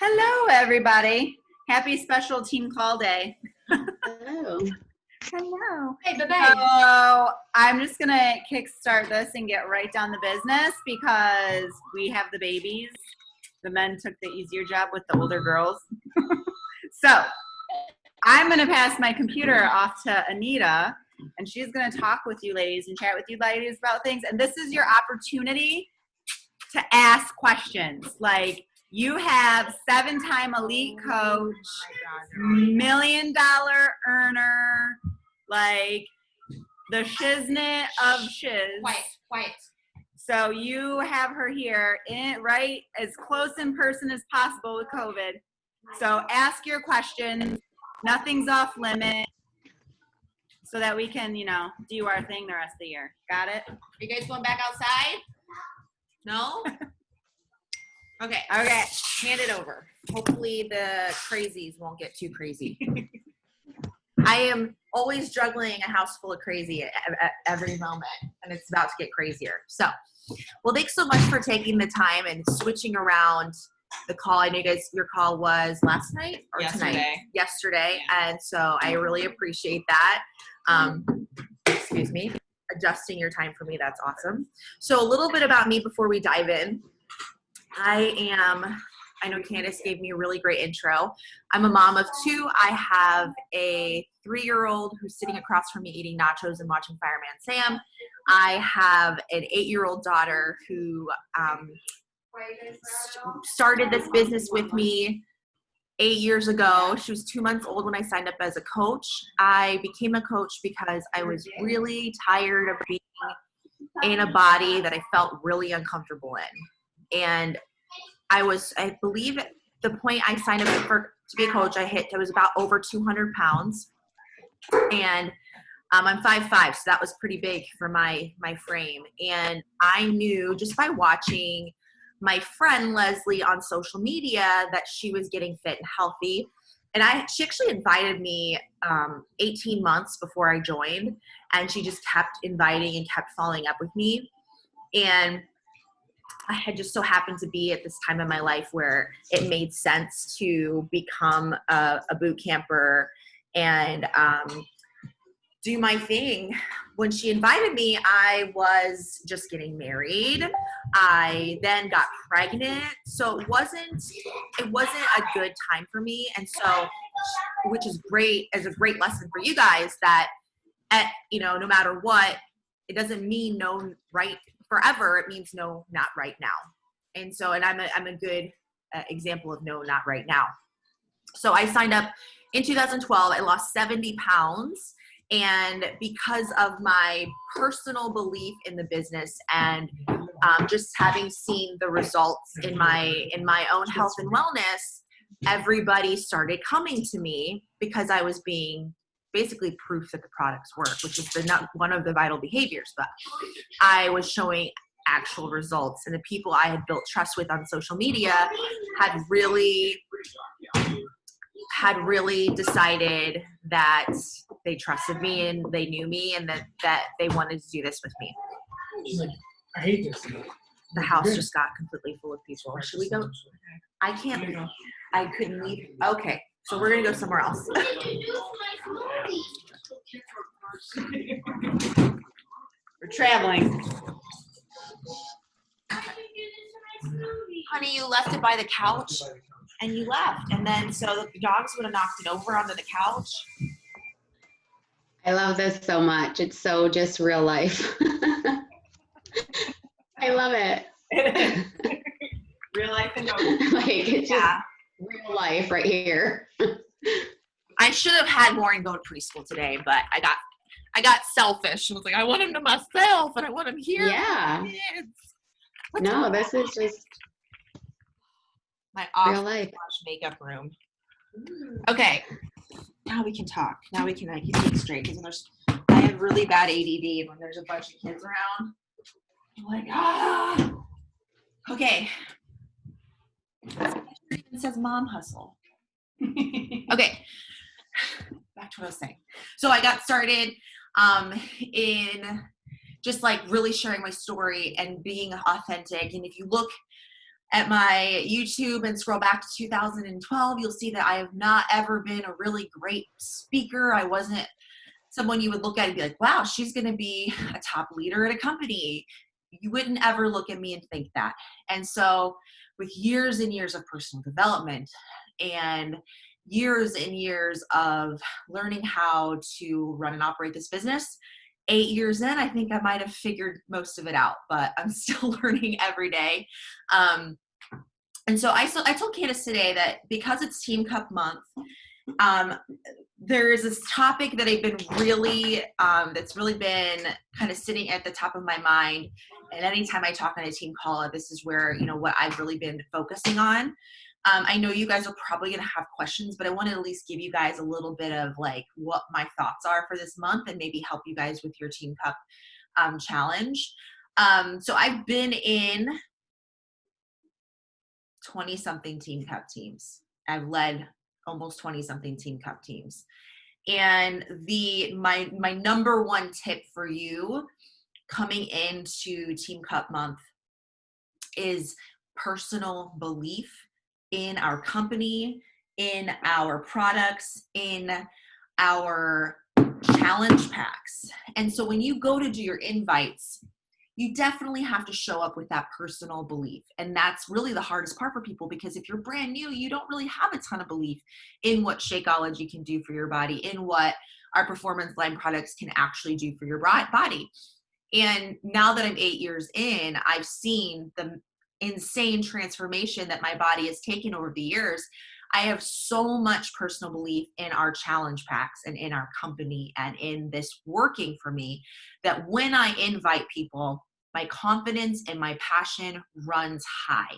Hello, everybody. Happy special team call day. Hello. Hello. Hey, baby. So I'm just going to kickstart this and get right down the business because we have the babies. The men took the easier job with the older girls. So I'm going to pass my computer off to Anita, and she's going to talk with you ladies and chat with you ladies about things. And this is your opportunity to ask questions. Like, you have 7-time elite coach, $1 million earner, like the shiznit of shiz. Quiet. So you have her here, right, as close in person as possible with COVID. So ask your questions. Nothing's off limit so that we can, do our thing the rest of the year. Got it? Are you guys going back outside? No? Okay. Hand it over. Hopefully the crazies won't get too crazy. I am always juggling a house full of crazy at every moment, and it's about to get crazier. So, well, thanks so much for taking the time and switching around the call. I know you guys, your call was last night or tonight? Yesterday. Yeah. And so I really appreciate that. Excuse me. Adjusting your time for me. That's awesome. So a little bit about me before we dive in. I know Candace gave me a really great intro. I'm a mom of 2. I have a 3-year-old who's sitting across from me eating nachos and watching Fireman Sam. I have an 8-year-old daughter who started this business with me 8 years ago. She was 2 months old when I signed up as a coach. I became a coach because I was really tired of being in a body that I felt really uncomfortable in. And I believe at the point I signed up to be a coach, I was about over 200 pounds. And I'm 5'5", so that was pretty big for my frame. And I knew just by watching my friend Leslie on social media that she was getting fit and healthy. And she actually invited me 18 months before I joined, and she just kept inviting and kept following up with me. And I had just so happened to be at this time in my life where it made sense to become a boot camper and do my thing. When she invited me, I was just getting married. I then got pregnant. So it wasn't a good time for me. And so, which is great, as a great lesson for you guys that no matter what, it doesn't mean no right forever. It means no, not right now. And so, and I'm a good example of no, not right now. So I signed up in 2012. I lost 70 pounds. And because of my personal belief in the business and just having seen the results in my own health and wellness, everybody started coming to me because I was being basically proof that the products work, which is not one of the vital behaviors, but I was showing actual results. And the people I had built trust with on social media had really decided that they trusted me and they knew me and that they wanted to do this with me. I hate this. The house just got completely full of people. Should we go? I couldn't leave. Okay, so we're going to go somewhere else. We're traveling. Honey, you left it by the couch and you left. And then so the dogs would have knocked it over onto the couch. I love this so much. It's so just real life. I love it. Real life and no. It's just real life right here. I should have had Warren go to preschool today, but I got selfish. I was like, I want him to myself and I want him here. Yeah. No, this is just my real life makeup room. Okay. Now we can talk. Now I can think straight because I have really bad ADD when there's a bunch of kids around. I'm like, Okay. It says mom hustle. Okay. Back to what I was saying. So I got started in just like really sharing my story and being authentic. And if you look at my YouTube and scroll back to 2012, you'll see that I have not ever been a really great speaker. I wasn't someone you would look at and be like, wow, she's going to be a top leader at a company. You wouldn't ever look at me and think that. And so with years and years of personal development and years and years of learning how to run and operate this business, 8 years in, I think I might have figured most of it out, but I'm still learning every day. And so I told Candace today that because it's Team Cup month, there is this topic that I've been really, that's really been kind of sitting at the top of my mind. And anytime I talk on a team call, this is where, what I've really been focusing on. I know you guys are probably going to have questions, but I want to at least give you guys a little bit of like what my thoughts are for this month and maybe help you guys with your Team Cup challenge. So I've been in 20-something Team Cup teams. I've led almost 20-something Team Cup teams. And my number one tip for you coming into Team Cup month is personal belief in our company, in our products, in our challenge packs. And so when you go to do your invites, you definitely have to show up with that personal belief. And that's really the hardest part for people, because if you're brand new, you don't really have a ton of belief in what Shakeology can do for your body, in what our performance line products can actually do for your body. And now that I'm 8 years in, I've seen the insane transformation that my body has taken over the years. I have so much personal belief in our challenge packs and in our company and in this working for me that when I invite people, my confidence and my passion runs high.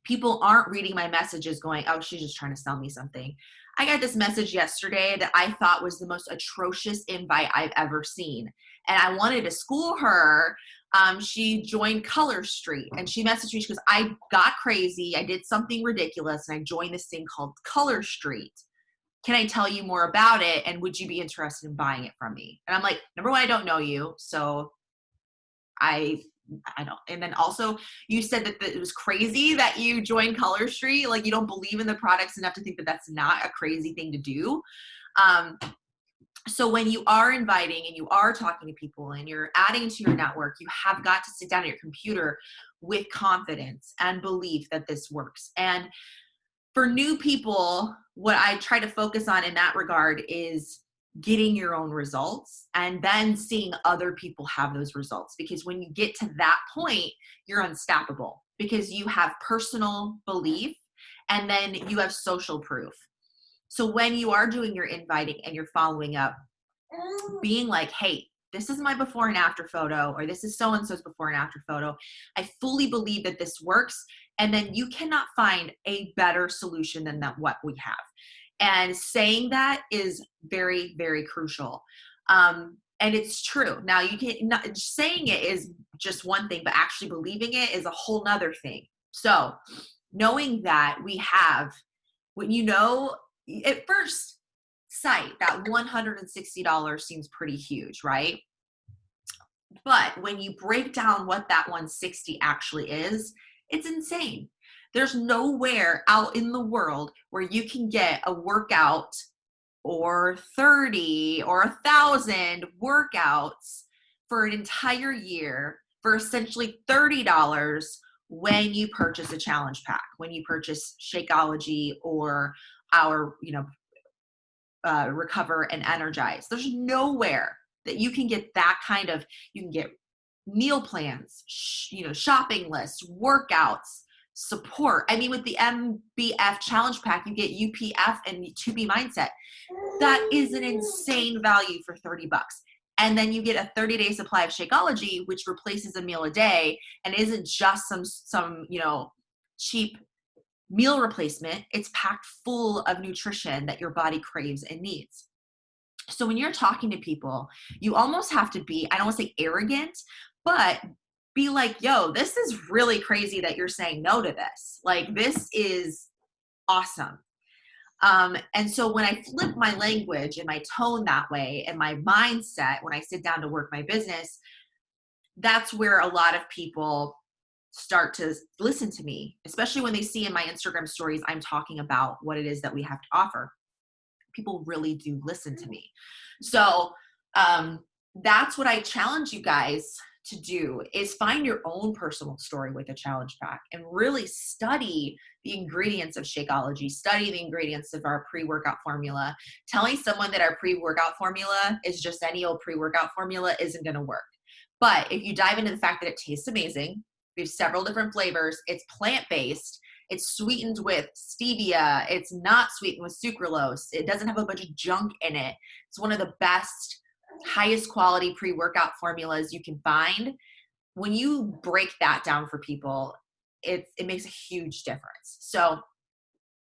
People aren't reading my messages going, oh, she's just trying to sell me something. I got this message yesterday that I thought was the most atrocious invite I've ever seen. And I wanted to school her. She joined Color Street and she messaged me. She goes, I got crazy. I did something ridiculous and I joined this thing called Color Street. Can I tell you more about it? And would you be interested in buying it from me? And I'm like, number one, I don't know you. So I don't. And then also you said that it was crazy that you joined Color Street. Like you don't believe in the products enough to think that that's not a crazy thing to do. So when you are inviting and you are talking to people and you're adding to your network, you have got to sit down at your computer with confidence and belief that this works. And for new people, what I try to focus on in that regard is getting your own results and then seeing other people have those results. Because when you get to that point, you're unstoppable because you have personal belief and then you have social proof. So when you are doing your inviting and you're following up, being like, hey, this is my before and after photo, or this is so-and-so's before and after photo. I fully believe that this works. And then you cannot find a better solution than what we have. And saying that is very, very crucial. And it's true. Now you can not, saying it is just one thing, but actually believing it is a whole nother thing. So knowing that we have, when at first sight, that $160 seems pretty huge, right? But when you break down what that 160 actually is, it's insane. There's nowhere out in the world where you can get a workout or 30 or 1,000 workouts for an entire year for essentially $30 when you purchase a challenge pack, when you purchase Shakeology or our, Recover and Energize. There's nowhere that you can get that kind of, you can get meal plans, shopping lists, workouts, support. I mean, with the MBF challenge pack, you get UPF and 2B mindset. That is an insane value for $30. And then you get a 30-day supply of Shakeology, which replaces a meal a day and isn't just some cheap meal replacement. It's packed full of nutrition that your body craves and needs. So when you're talking to people, you almost have to be, I don't want to say arrogant, but be like, yo, this is really crazy that you're saying no to this. Like, this is awesome. And so when I flip my language and my tone that way and my mindset, when I sit down to work my business, that's where a lot of people start to listen to me, especially when they see in my Instagram stories, I'm talking about what it is that we have to offer. People really do listen to me. So that's what I challenge you guys to do, is find your own personal story with a challenge pack and really study the ingredients of Shakeology, study the ingredients of our pre-workout formula. Telling someone that our pre-workout formula is just any old pre-workout formula isn't going to work. But if you dive into the fact that it tastes amazing, we have several different flavors, it's plant-based, it's sweetened with stevia, it's not sweetened with sucralose, it doesn't have a bunch of junk in it, it's one of the best, highest quality pre-workout formulas you can find. When you break that down for people, it makes a huge difference. So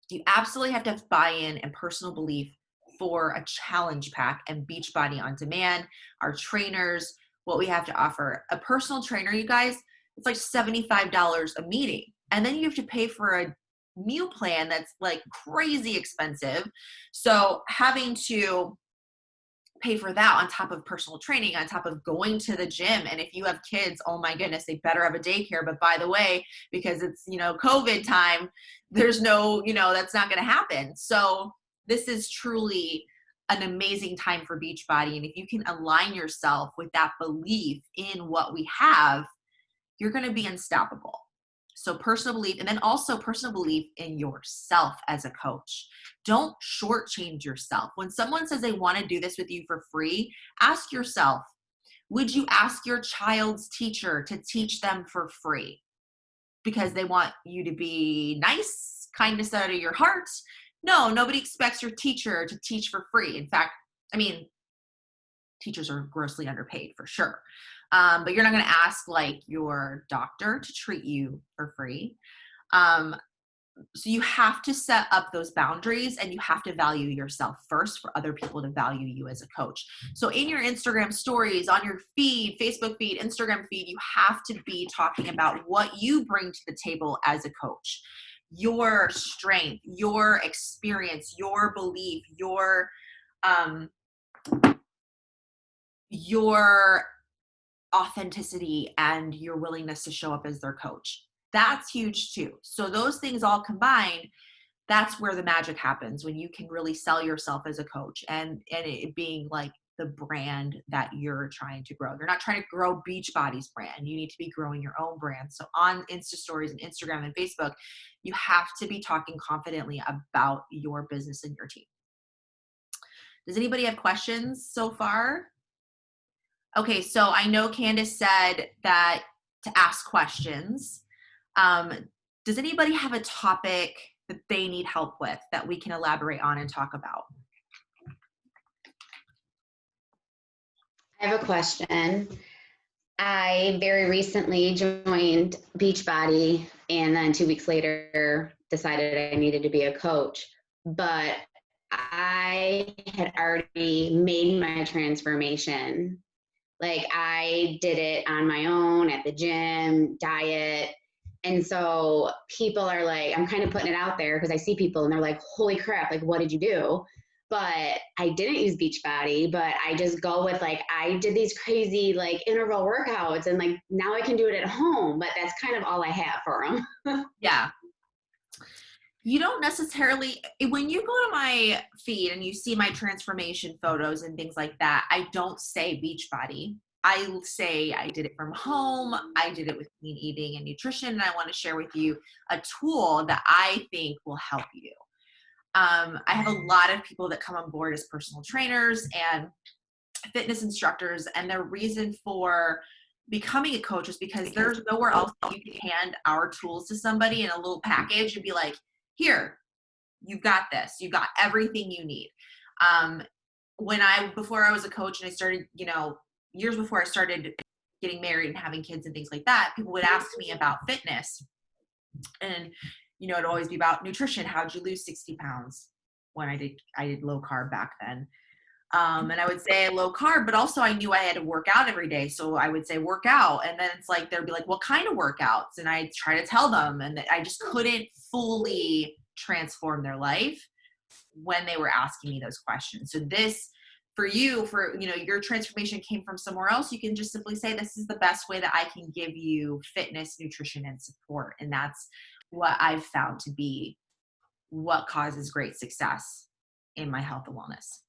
you absolutely have to have buy-in and personal belief for a challenge pack and Beachbody On Demand, our trainers, what we have to offer. A personal trainer, you guys, it's like $75 a meeting. And then you have to pay for a meal plan that's like crazy expensive. So having to pay for that on top of personal training, on top of going to the gym. And if you have kids, oh my goodness, they better have a daycare. But by the way, because it's, COVID time, there's no, that's not going to happen. So this is truly an amazing time for Beachbody. And if you can align yourself with that belief in what we have, you're going to be unstoppable. So personal belief, and then also personal belief in yourself as a coach. Don't shortchange yourself. When someone says they want to do this with you for free, ask yourself, would you ask your child's teacher to teach them for free? Because they want you to be nice, kindness out of your heart? No, nobody expects your teacher to teach for free. In fact, teachers are grossly underpaid for sure. But you're not going to ask like your doctor to treat you for free. So you have to set up those boundaries, and you have to value yourself first for other people to value you as a coach. So in your Instagram stories, on your feed, Facebook feed, Instagram feed, you have to be talking about what you bring to the table as a coach. Your strength, your experience, your belief, your authenticity, and your willingness to show up as their coach. That's huge too. So those things all combined, that's where the magic happens, when you can really sell yourself as a coach and it being like the brand that you're trying to grow. You're not trying to grow Beachbody's brand. You need to be growing your own brand. So on Insta stories and Instagram and Facebook, you have to be talking confidently about your business and your team. Does anybody have questions so far? Okay, so I know Candace said that to ask questions. Does anybody have a topic that they need help with that we can elaborate on and talk about? I have a question. I very recently joined Beachbody, and then 2 weeks later decided I needed to be a coach. But I had already made my transformation. Like, I did it on my own at the gym, diet. And so people are like, I'm kind of putting it out there because I see people and they're like, holy crap, like, what did you do? But I didn't use Beachbody, but I just go with like, I did these crazy like interval workouts, and like now I can do it at home, but that's kind of all I have for them. Yeah. You don't necessarily, when you go to my feed and you see my transformation photos and things like that, I don't say Beachbody. I say I did it from home. I did it with clean eating and nutrition. And I want to share with you a tool that I think will help you. I have a lot of people that come on board as personal trainers and fitness instructors. And their reason for becoming a coach is because there's nowhere else that you can hand our tools to somebody in a little package and be like, here, you've got this. You've got everything you need. Before I was a coach and I started, years before I started getting married and having kids and things like that, people would ask me about fitness. And, it'd always be about nutrition. How'd you lose 60 pounds? When I did low carb back then. And I would say low carb, but also I knew I had to work out every day. So I would say work out. And then it's like, they'd be like, what kind of workouts? And I try to tell them, and I just couldn't fully transform their life when they were asking me those questions. So this for you, for, you know, your transformation came from somewhere else, you can just simply say, this is the best way that I can give you fitness, nutrition, and support. And that's what I've found to be what causes great success in my health and wellness.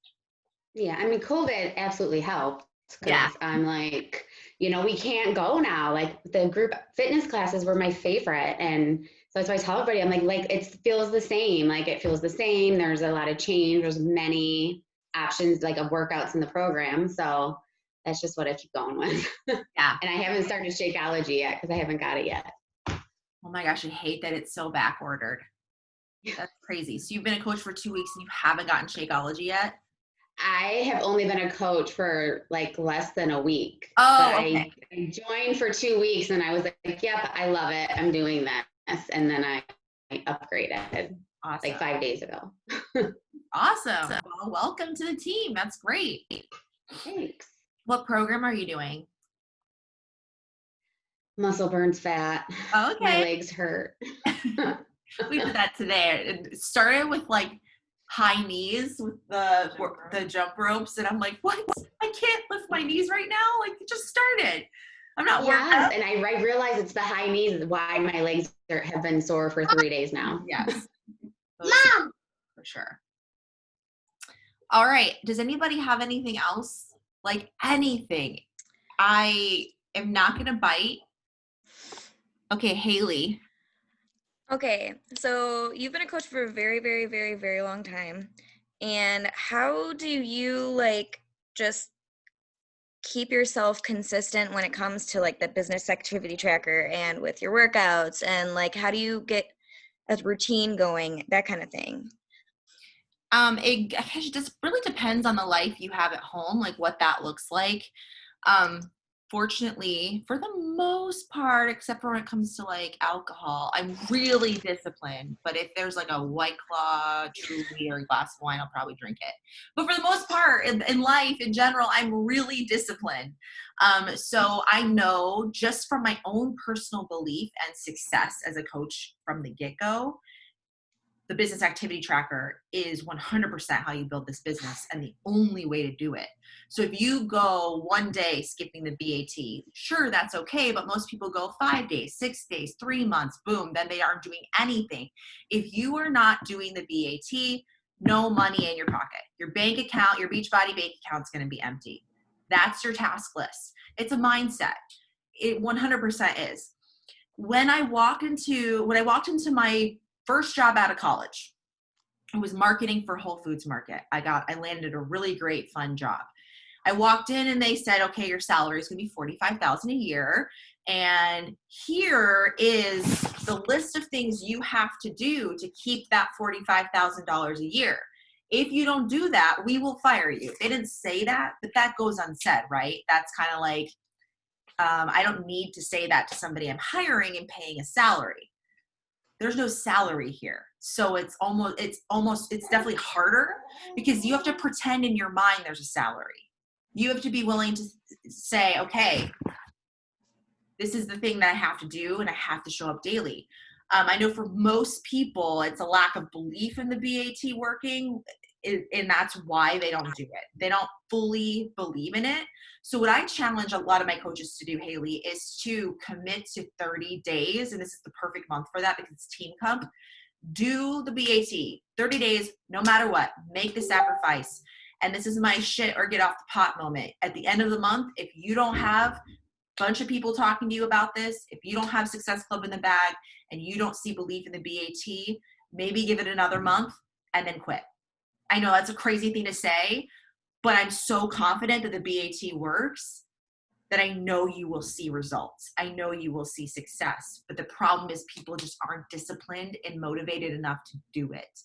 Yeah, I mean, COVID absolutely helped because Yeah. I'm like, you know, we can't go now. Like the group fitness classes were my favorite. And so that's why I tell everybody, I'm like, it feels the same. Like it feels the same. There's a lot of change. There's many options like of workouts in the program. So that's just what I keep going with. Yeah. And I haven't started Shakeology yet because I haven't got it yet. Oh my gosh, I hate that it's so back ordered. That's crazy. So you've been a coach for 2 weeks and you haven't gotten Shakeology yet? I have only been a coach for like less than a week. Oh, but okay. I joined for 2 weeks and I was like, yep, I love it. I'm doing this. And then I upgraded Awesome. like 5 days ago. Awesome. Well, welcome to the team. That's great. Thanks. What program are you doing? Muscle burns fat. Oh, My okay. legs hurt. We did that today. It started with like high knees with the jump ropes, and I'm like, what? I can't lift my knees right now. Like it just started. I'm not working. Yes, and I realize it's the high knees is why my legs have been sore for 3 days now. Yes. Mom! For sure. All right. Does anybody have anything else? Like anything? I am not going to bite. Okay, Haley. Okay, so you've been a coach for a very, very, very, very long time. And how do you like just keep yourself consistent when it comes to like the business activity tracker and with your workouts, and like how do you get a routine going, that kind of thing? It just really depends on the life you have at home, like what that looks like. Fortunately, for the most part, except for when it comes to like alcohol, I'm really disciplined. But if there's like a White Claw, Truly, or a glass of wine, I'll probably drink it. But for the most part, in life in general, I'm really disciplined. So I know just from my own personal belief and success as a coach from the get-go, the business activity tracker is 100% how you build this business and the only way to do it. So if you go one day skipping the BAT, sure, that's okay, but most people go 5 days, 6 days, 3 months, boom, then they aren't doing anything. If you are not doing the BAT, no money in your pocket. Your bank account, your Beachbody bank account is going to be empty. That's your task list. It's a mindset. It 100% is. When I walked into my first job out of college, it was marketing for Whole Foods Market. I landed a really great, fun job. I walked in and they said, okay, your salary is going to be $45,000 a year. And here is the list of things you have to do to keep that $45,000 a year. If you don't do that, we will fire you. They didn't say that, but that goes unsaid, right? That's kind of like, I don't need to say that to somebody I'm hiring and paying a salary. There's no salary here. So it's definitely harder because you have to pretend in your mind there's a salary. You have to be willing to say, okay, this is the thing that I have to do and I have to show up daily. I know for most people, it's a lack of belief in the BAT working, and that's why they don't do it. They don't fully believe in it. So what I challenge a lot of my coaches to do, Haley, is to commit to 30 days. And this is the perfect month for that because it's team comp. Do the BAT, 30 days, no matter what, make the sacrifice. And this is my shit or get off the pot moment. At the end of the month, if you don't have a bunch of people talking to you about this, if you don't have Success Club in the bag and you don't see belief in the BAT, maybe give it another month and then quit. I know that's a crazy thing to say, but I'm so confident that the BAT works that I know you will see results. I know you will see success. But the problem is people just aren't disciplined and motivated enough to do it.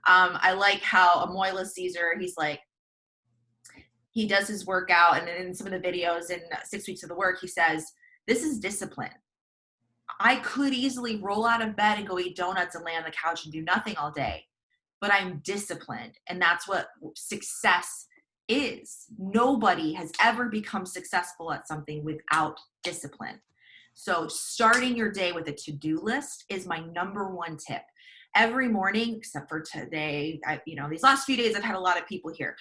I like how Amoyla Caesar, he's like, he does his workout, and then in some of the videos in 6 weeks of the work, he says, this is discipline. I could easily roll out of bed and go eat donuts and lay on the couch and do nothing all day, but I'm disciplined. And that's what success is. Nobody has ever become successful at something without discipline. So starting your day with a to-do list is my number one tip. Every morning, except for today, these last few days, I've had a lot of people here.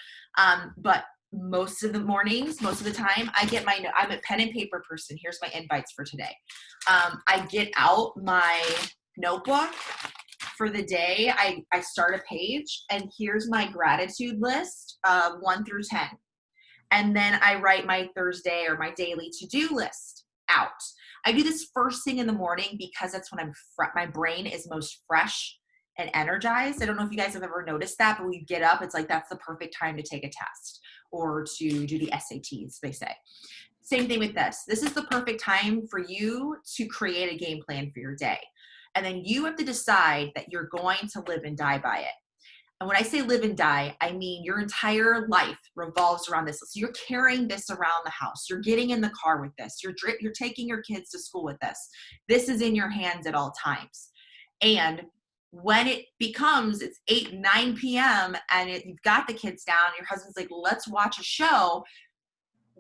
But most of the mornings, most of the time, I'm a pen and paper person. Here's my invites for today. I get out my notebook for the day. I start a page, and here's my gratitude list, 1 through 10. And then I write my Thursday or my daily to-do list out. I do this first thing in the morning because that's when my brain is most fresh and energized. I don't know if you guys have ever noticed that, but when you get up, it's like that's the perfect time to take a test or to do the SATs, they say. Same thing with this. This is the perfect time for you to create a game plan for your day. And then you have to decide that you're going to live and die by it. And when I say live and die, I mean your entire life revolves around this. So you're carrying this around the house. You're getting in the car with this. You're taking your kids to school with this. This is in your hands at all times. And when it becomes, it's 8, 9 p.m. and you've got the kids down, your husband's like, let's watch a show.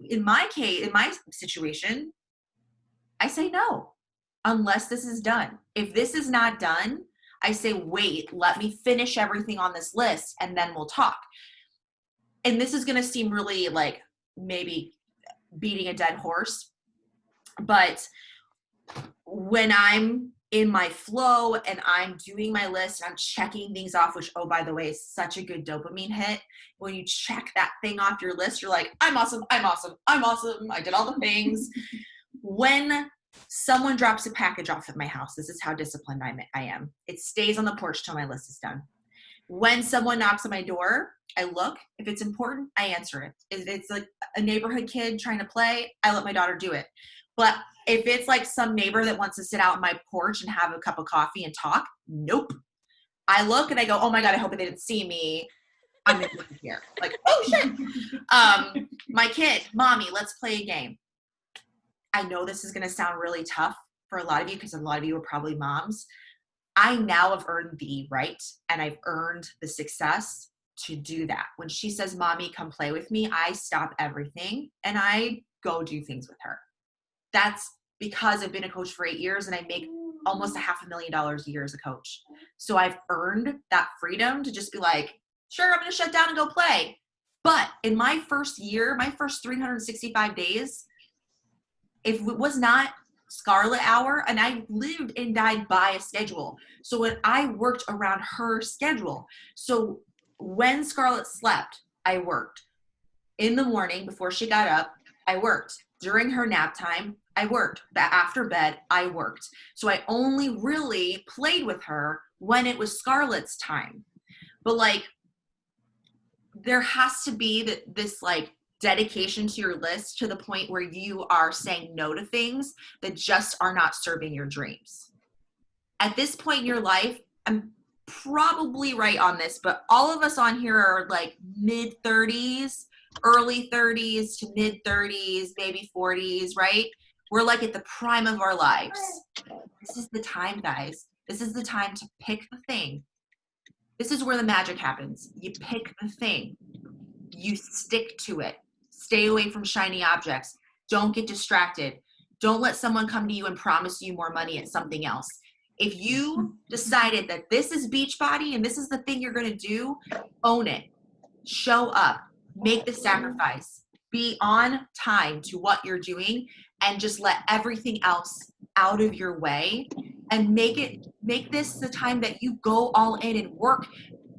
In my case, in my situation, I say no, unless this is done. If this is not done, I say, wait, let me finish everything on this list and then we'll talk. And this is going to seem really like maybe beating a dead horse, but when I'm in my flow and I'm doing my list, I'm checking things off, which, oh, by the way, is such a good dopamine hit. When you check that thing off your list, you're like, I'm awesome, I'm awesome, I'm awesome. I did all the things. When someone drops a package off at my house, this is how disciplined I am. It stays on the porch till my list is done. When someone knocks on my door, I look. If it's important, I answer it. If it's like a neighborhood kid trying to play, I let my daughter do it. But if it's like some neighbor that wants to sit out on my porch and have a cup of coffee and talk, nope. I look and I go, oh my God, I hope they didn't see me. I'm in here. Like, oh shit. My kid, mommy, let's play a game. I know this is going to sound really tough for a lot of you because a lot of you are probably moms. I now have earned the right and I've earned the success to do that. When she says, mommy, come play with me, I stop everything and I go do things with her. That's because I've been a coach for 8 years and I make almost $500,000 a year as a coach. So I've earned that freedom to just be like, sure, I'm going to shut down and go play. But in my first year, my first 365 days, if it was not Scarlet hour, and I lived and died by a schedule. So when I worked around her schedule. So when Scarlet slept, I worked. In the morning before she got up, I worked. During her nap time, I worked. After bed, I worked. So I only really played with her when it was Scarlet's time. But like, there has to be this like dedication to your list to the point where you are saying no to things that just are not serving your dreams. At this point in your life, I'm probably right on this, but all of us on here are like mid 30s, early 30s to mid 30s, maybe 40s, right? We're like at the prime of our lives. This is the time, guys. This is the time to pick the thing. This is where the magic happens. You pick the thing. You stick to it. Stay away from shiny objects. Don't get distracted. Don't let someone come to you and promise you more money at something else. If you decided that this is Beachbody and this is the thing you're going to do, own it. Show up. Make the sacrifice. Be on time to what you're doing and just let everything else out of your way and make this the time that you go all in and work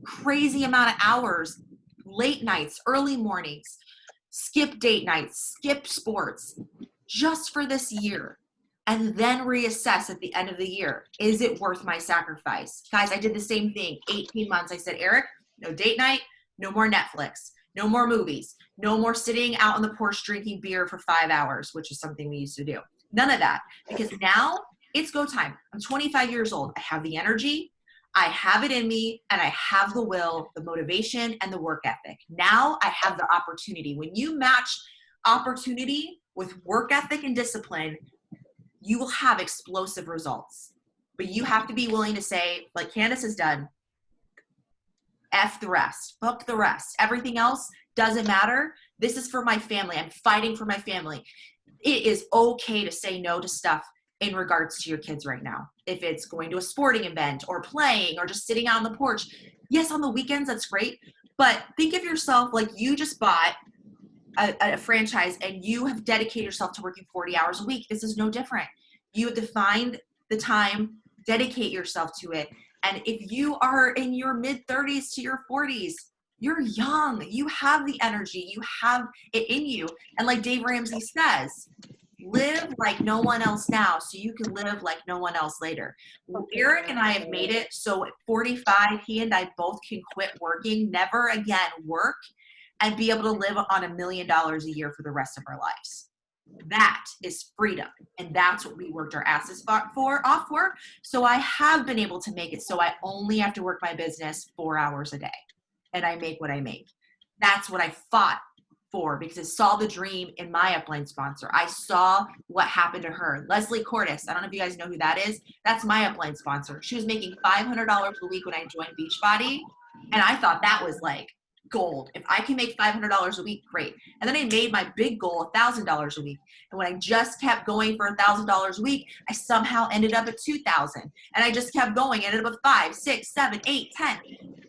crazy amount of hours, late nights, early mornings, skip date nights, skip sports, just for this year, and then reassess at the end of the year. Is it worth my sacrifice? Guys, I did the same thing, 18 months. I said, Eric, no date night, no more Netflix, no more movies, no more sitting out on the porch drinking beer for 5 hours, which is something we used to do. None of that, because now it's go time. I'm 25 years old. I have the energy. I have it in me, and I have the will, the motivation, and the work ethic. Now I have the opportunity. When you match opportunity with work ethic and discipline, you will have explosive results. But you have to be willing to say, like Candace has done, F the rest, fuck the rest. Everything else doesn't matter. This is for my family. I'm fighting for my family. It is okay to say no to stuff in regards to your kids right now. If it's going to a sporting event or playing or just sitting out on the porch. Yes, on the weekends, that's great. But think of yourself like you just bought a franchise and you have dedicated yourself to working 40 hours a week, this is no different. You have to find the time, dedicate yourself to it. And if you are in your mid 30s to your 40s, you're young, you have the energy, you have it in you. And like Dave Ramsey says, live like no one else now so you can live like no one else later. Eric and I have made it so at 45, he and I both can quit working, never again work, and be able to live on $1 million a year for the rest of our lives. That is freedom. And that's what we worked our asses off for. So I have been able to make it so I only have to work my business 4 hours a day and I make what I make. That's what I fought for because I saw the dream in my upline sponsor. I saw what happened to her. Leslie Cordes, I don't know if you guys know who that is. That's my upline sponsor. She was making $500 a week when I joined Beachbody. And I thought that was like gold. If I can make $500 a week, great. And then I made my big goal $1,000 a week. And when I just kept going for $1,000 a week, I somehow ended up at 2,000. And I just kept going, ended up at 5, 6, 7, 8, 10.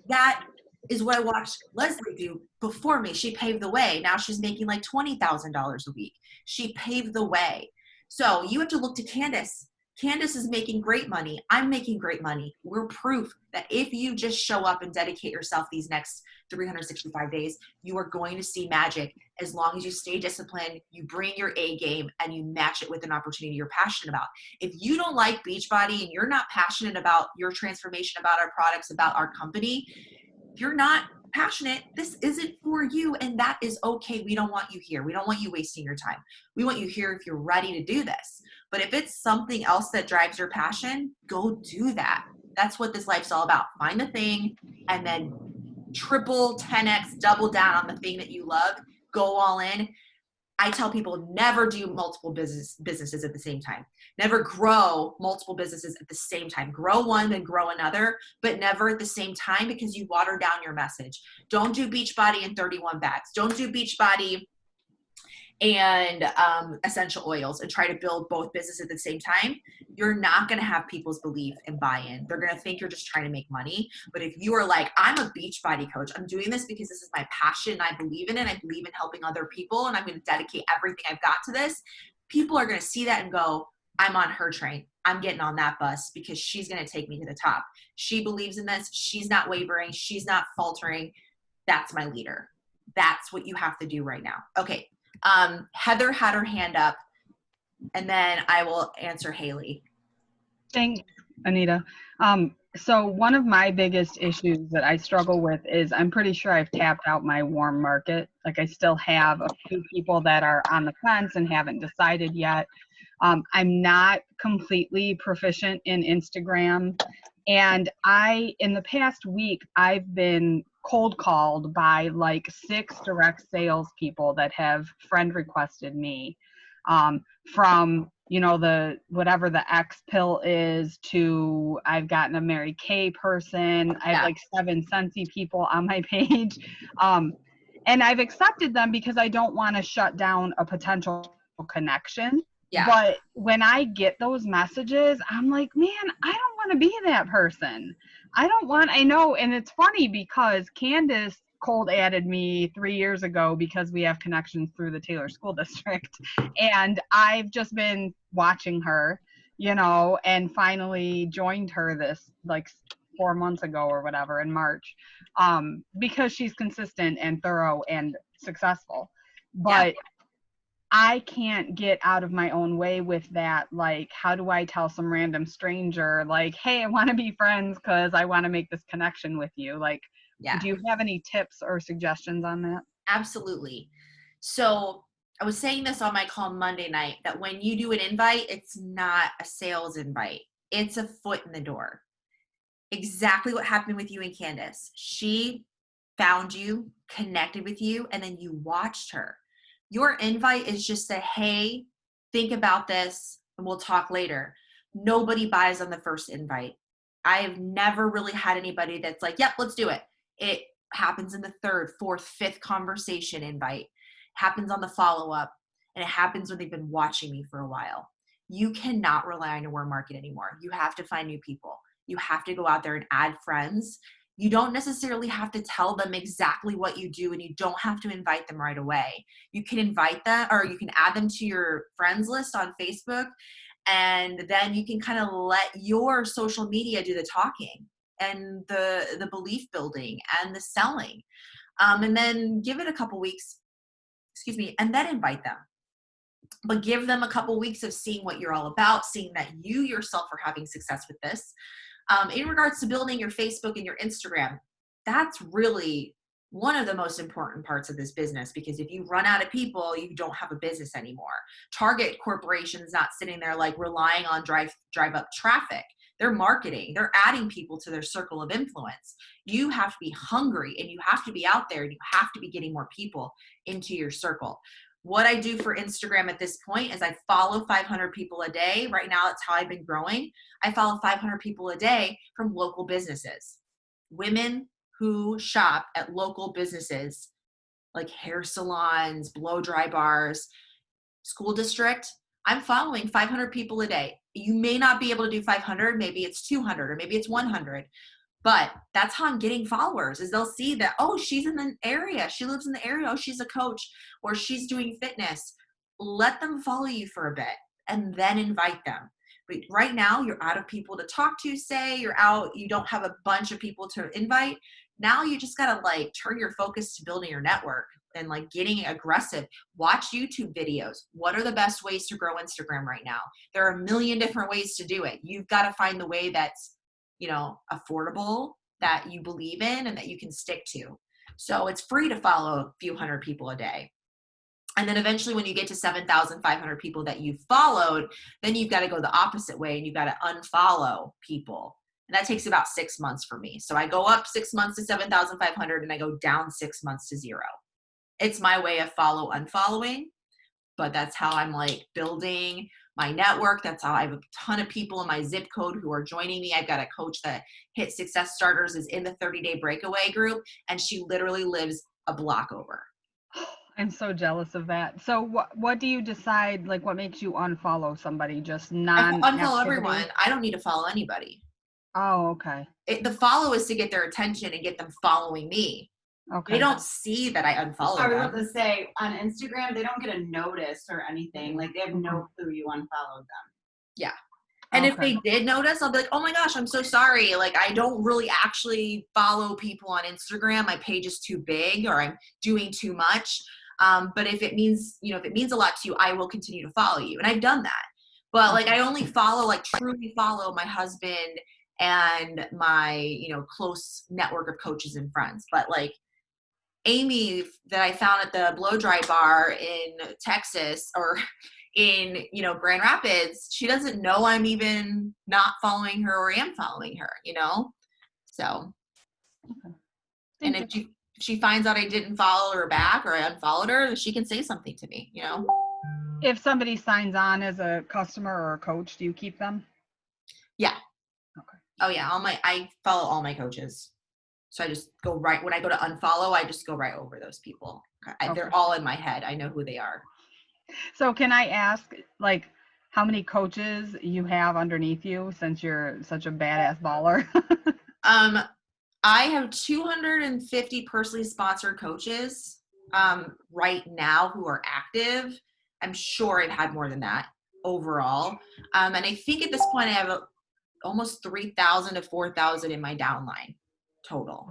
That is what I watched Leslie do before me. She paved the way. Now she's making like $20,000 a week. She paved the way. So you have to look to Candace. Candace is making great money. I'm making great money. We're proof that if you just show up and dedicate yourself these next 365 days, you are going to see magic as long as you stay disciplined, you bring your A game, and you match it with an opportunity you're passionate about. If you don't like Beachbody and you're not passionate about your transformation, about our products, about our company, you're not passionate, this isn't for you, and that is okay. We don't want you here. We don't want you wasting your time. We want you here if you're ready to do this. But if it's something else that drives your passion, go do that. That's what this life's all about. Find the thing and then triple, 10x, double down on the thing that you love. Go all in. I tell people never do multiple businesses at the same time. Never grow multiple businesses at the same time. Grow one, then grow another, but never at the same time because you water down your message. Don't do Beachbody and 31 bags. Don't do Beachbody and essential oils and try to build both businesses at the same time. You're not going to have people's belief and buy-in. They're going to think you're just trying to make money. But if you are like, I'm a Beachbody coach, I'm doing this because this is my passion, I believe in it, I believe in helping other people, and I'm going to dedicate everything I've got to this, people are going to see that and go, I'm on her train. I'm getting on that bus because she's going to take me to the top. She believes in this. She's not wavering. She's not faltering. That's my leader. That's what you have to do right now. Okay. Heather had her hand up, and then I will answer Haley. Thanks, Anita. So one of my biggest issues that I struggle with is I'm pretty sure I've tapped out my warm market. Like I still have a few people that are on the fence and haven't decided yet. I'm not completely proficient in Instagram. And in the past week, I've been cold called by like 6 direct sales people that have friend requested me, from, whatever the X pill is to I've gotten a Mary Kay person. I have like 7 Scentsy people on my page. And I've accepted them because I don't want to shut down a potential connection. Yeah. But when I get those messages, I'm like, man, I don't want to be that person. I know. And it's funny because Candace cold added me 3 years ago because we have connections through the Taylor School District. And I've just been watching her, and finally joined her this like 4 months ago or whatever in March, because she's consistent and thorough and successful. But I can't get out of my own way with that. Like, how do I tell some random stranger, like, hey, I want to be friends because I want to make this connection with you? Like, do you have any tips or suggestions on that? Absolutely. So I was saying this on my call Monday night, that when you do an invite, it's not a sales invite. It's a foot in the door. Exactly what happened with you and Candace. She found you, connected with you, and then you watched her. Your invite is just a, hey, think about this and we'll talk later. Nobody buys on the first invite. I have never really had anybody that's like, yep, let's do it. It happens in the 3rd, 4th, 5th conversation invite. It happens on the follow-up, and it happens when they've been watching me for a while. You cannot rely on your warm market anymore. You have to find new people. You have to go out there and add friends. You don't necessarily have to tell them exactly what you do, and you don't have to invite them right away. You can invite them, or you can add them to your friends list on Facebook, and then you can kind of let your social media do the talking and the belief building and the selling. And then give it a couple weeks, and then invite them. But give them a couple weeks of seeing what you're all about, seeing that you yourself are having success with this. In regards to building your Facebook and your Instagram, that's really one of the most important parts of this business, because if you run out of people, you don't have a business anymore. Target corporations not sitting there like relying on drive up traffic. They're marketing. They're adding people to their circle of influence. You have to be hungry, and you have to be out there, and you have to be getting more people into your circle. What I do for Instagram at this point is I follow 500 people a day. Right now, that's how I've been growing. I follow 500 people a day from local businesses. Women who shop at local businesses like hair salons, blow dry bars, school district. I'm following 500 people a day. You may not be able to do 500, maybe it's 200, or maybe it's 100. But that's how I'm getting followers, is they'll see that, oh, she's in the area. She lives in the area. Oh, she's a coach, or she's doing fitness. Let them follow you for a bit and then invite them. But right now you're out of people to talk to, say you're out, you don't have a bunch of people to invite. Now you just got to like turn your focus to building your network and like getting aggressive. Watch YouTube videos. What are the best ways to grow Instagram right now? There are a million different ways to do it. You've got to find the way that's, affordable, that you believe in, and that you can stick to. So it's free to follow a few hundred people a day. And then eventually when you get to 7,500 people that you've followed, then you've got to go the opposite way, and you've got to unfollow people. And that takes about 6 months for me. So I go up 6 months to 7,500, and I go down 6 months to 0. It's my way of unfollowing, but that's how I'm like building my network. That's how I have a ton of people in my zip code who are joining me. I've got a coach that hit Success Starters, is in the 30-day breakaway group, and she literally lives a block over. I'm so jealous of that. So what do you decide, like what makes you unfollow somebody? Just I non-activity? unfollow everyone. I don't need to follow anybody. Oh, okay. The follow is to get their attention and get them following me. Okay. They don't see that I unfollow I was them. about to say, on Instagram, they don't get a notice or anything. Like, they have no clue you unfollowed them. Yeah. And if Okay. they did notice, I'll be like, oh my gosh, I'm so sorry. Like, I don't really actually follow people on Instagram. My page is too big, or I'm doing too much. But if it means, if it means a lot to you, I will continue to follow you. And I've done that. But like, I only follow, like truly follow my husband and my, close network of coaches and friends. But like Amy that I found at the blow dry bar in Texas, or in, Grand Rapids, she doesn't know I'm even not following her or am following her, So, Okay. and Thank if she finds out I didn't follow her back, or I unfollowed her, she can say something to me, If somebody signs on as a customer or a coach, do you keep them? Yeah. Okay. Oh yeah. I follow all my coaches. So I just go right, when I go to unfollow, I just go right over those people. Okay. They're all in my head. I know who they are. So can I ask, like, how many coaches you have underneath you, since you're such a badass baller? I have 250 personally sponsored coaches right now who are active. I'm sure I've had more than that overall. And I think at this point I have almost 3,000 to 4,000 in my downline total.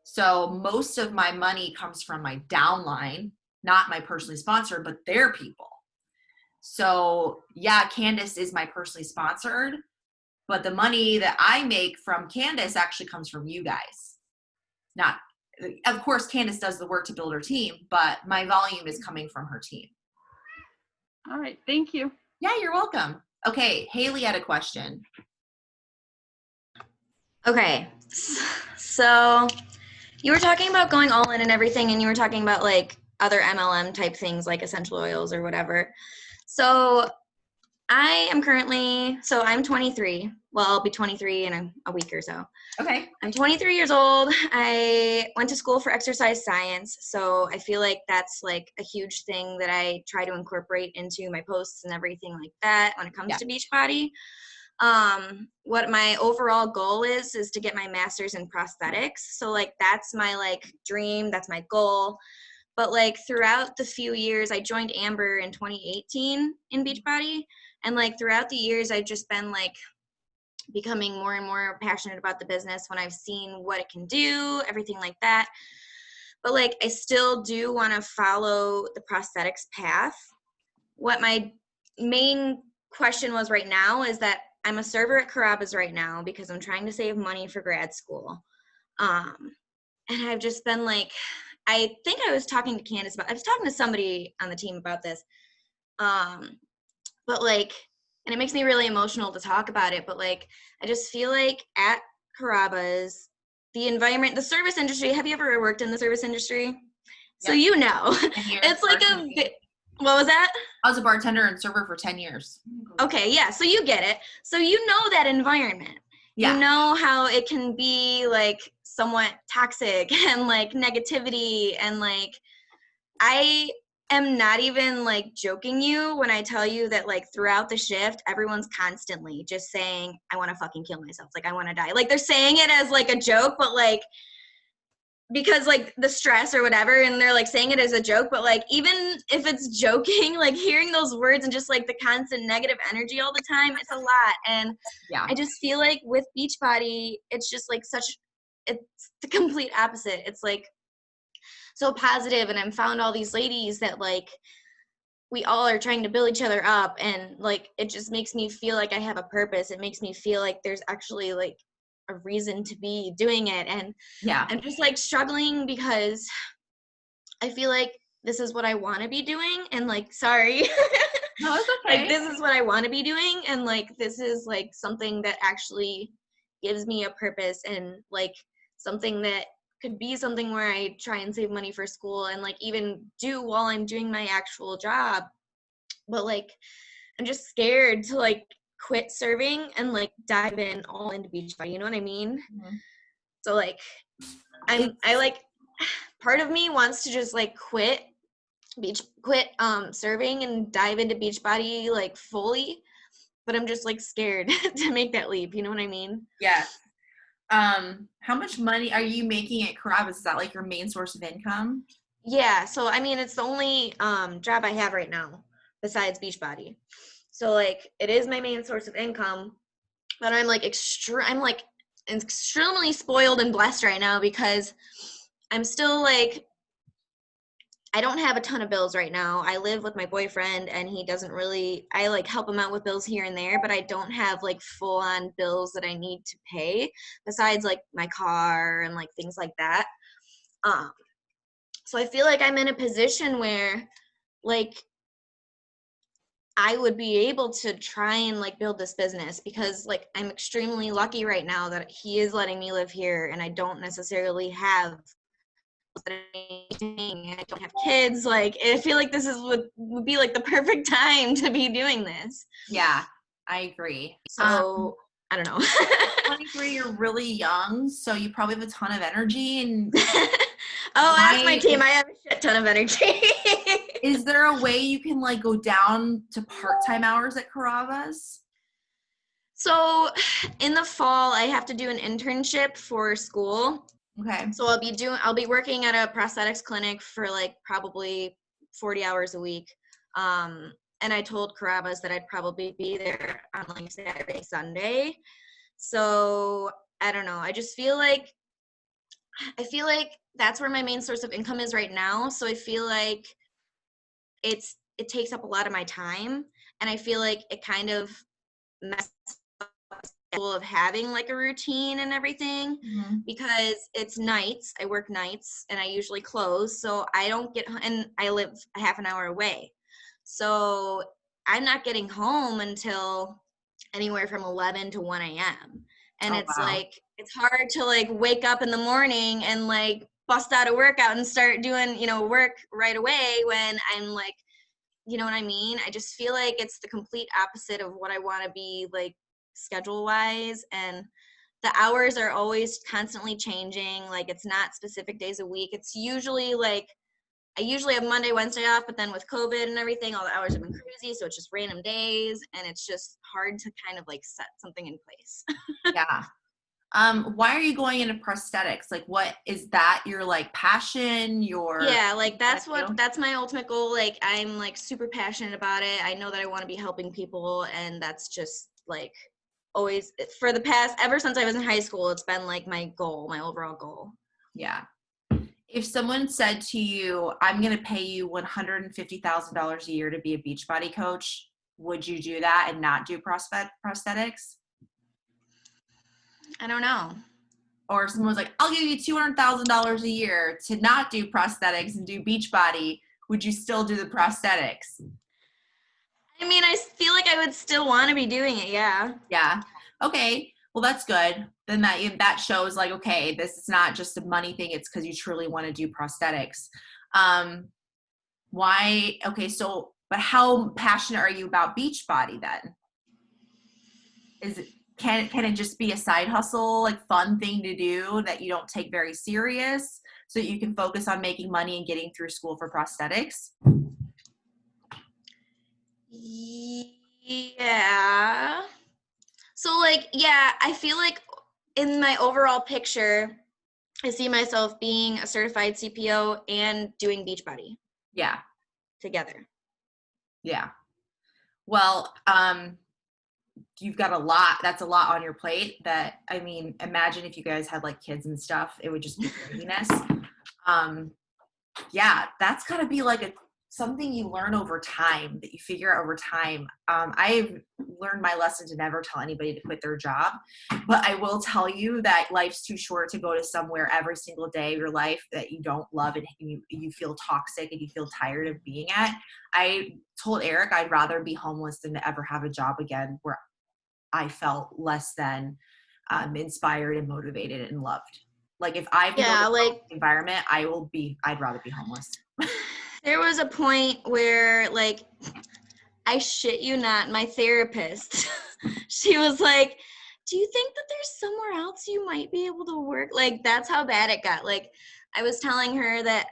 So most of my money comes from my downline, not my personally sponsored, but their people. So yeah, Candace is my personally sponsored, but the money that I make from Candace actually comes from you guys. Not, of course, Candace does the work to build her team, but my volume is coming from her team. All right. Thank you. Yeah, you're welcome. Okay. Haley had a question. Okay, so you were talking about going all in and everything, and you were talking about like other MLM type things like essential oils or whatever. So I'm 23. Well, I'll be 23 in a week or so. Okay. I'm 23 years old. I went to school for exercise science, so I feel like that's like a huge thing that I try to incorporate into my posts and everything like that when it comes to Beachbody. What my overall goal is to get my master's in prosthetics. So like that's my like dream, that's my goal. But like throughout the few years, I joined Amber in 2018 in Beachbody, and like throughout the years I've just been like becoming more and more passionate about the business when I've seen what it can do, everything like that. But like I still do want to follow the prosthetics path. What my main question was right now is that I'm a server at Carrabba's right now because I'm trying to save money for grad school. And I've just been like, I think I was talking to Candace about, I was talking to somebody on the team about this. But like, and it makes me really emotional to talk about it, but like, I just feel like at Carrabba's, the environment, the service industry, have you ever worked in the service industry? So Yep. you know, 10 years it's like bartending. what was that? I was a bartender and server for 10 years. Okay, yeah, so you get it. So you know that environment. Yeah. You know how it can be like somewhat toxic and like negativity, and like I am not even like joking you when I tell you that like throughout the shift everyone's constantly just saying I want to fucking kill myself, like I want to die. Like they're saying it as like a joke, but like because like the stress or whatever, and they're like saying it as a joke, but like even if it's joking, like hearing those words and just like the constant negative energy all the time, it's a lot. And Yeah. I just feel like with Beachbody, it's just like it's the complete opposite. It's like so positive, and I've found all these ladies that like we all are trying to build each other up, and like it just makes me feel like I have a purpose. It makes me feel like there's actually like a reason to be doing it. And Yeah. I'm just like struggling because I feel like this is what I want to be doing, and like sorry No, it's okay. like this is what I want to be doing, and like this is like something that actually gives me a purpose, and like something that could be something where I try and save money for school and like even do while I'm doing my actual job. But like I'm just scared to like quit serving and like dive in all into Beachbody, you know what I mean? Mhm. So like I like part of me wants to just like quit serving and dive into Beachbody like fully, but I'm just like scared to make that leap, you know what I mean? Yes. How much money are you making at Carrabba's? Is that like your main source of income? Yeah, so I mean it's the only job I have right now besides Beachbody. So like it is my main source of income, but I'm like extremely spoiled and blessed right now because I'm still like I don't have a ton of bills right now. I live with my boyfriend, and he doesn't really, I like help him out with bills here and there, but I don't have like full on bills that I need to pay besides like my car and like things like that. So I feel like I'm in a position where like I would be able to try and like build this business because like I'm extremely lucky right now that he is letting me live here, and I don't necessarily have and I don't have kids. Like I feel like this would be like the perfect time to be doing this. Yeah, I agree. So I don't know. 23, you're really young, so you probably have a ton of energy. And ask my team. I have a shit ton of energy. is there a way you can like go down to part-time hours at Carrabba's? So in the fall, I have to do an internship for school. Okay. So I'll be working at a prosthetics clinic for like probably 40 hours a week. And I told Carrabba's that I'd probably be there on like Saturday, Sunday. So I don't know. I feel like that's where my main source of income is right now. So I feel like it takes up a lot of my time, and I feel like it kind of messes of having like a routine and everything, because it's nights. I work nights and I usually close, so I don't get, and I live a half an hour away, so I'm not getting home until anywhere from 11 to 1 a.m. And it's wow. like it's hard to like wake up in the morning and like bust out a workout and start doing work right away when I'm like, you know what I mean? I just feel like it's the complete opposite of what I want to be like schedule wise, and the hours are always constantly changing. Like it's not specific days a week. It's usually like I usually have Monday, Wednesday off, but then with COVID and everything, all the hours have been crazy, so it's just random days, and it's just hard to kind of like set something in place. Yeah. Why are you going into prosthetics? Like, what is that your like passion? Yeah, like that's you? that's my ultimate goal. Like I'm like super passionate about it. I know that I want to be helping people, and that's just like always for the past ever since I was in high school, it's been like my goal, my overall goal. Yeah. If someone said to you, I'm going to pay you $150,000 a year to be a Beachbody coach, would you do that and not do prosthetics? I don't know. Or if someone was like, I'll give you $200,000 a year to not do prosthetics and do Beachbody, would you still do the prosthetics? I mean, I feel like I would still want to be doing it. Yeah. Yeah. Okay. Well, that's good. Then that shows like, okay, this is not just a money thing. It's because you truly want to do prosthetics. Why? Okay. So, but how passionate are you about Beachbody then? Can it just be a side hustle, like fun thing to do that you don't take very serious so that you can focus on making money and getting through school for prosthetics? Yeah. So like, yeah, I feel like in my overall picture, I see myself being a certified CPO and doing Beachbody Yeah. together. Yeah. Well, you've got a lot. That's a lot on your plate. That, I mean, imagine if you guys had like kids and stuff, it would just be craziness. Yeah, that's gotta be like something you learn over time, that you figure out over time. I've learned my lesson to never tell anybody to quit their job, but I will tell you that life's too short to go to somewhere every single day of your life that you don't love and you feel toxic and you feel tired of being at. I told Eric I'd rather be homeless than to ever have a job again where I felt less than inspired and motivated and loved. Like if I can go to like the environment, I'd rather be homeless. there was a point where like, I shit you not, my therapist, she was like, do you think that there's somewhere else you might be able to work? Like, that's how bad it got. Like, I was telling her that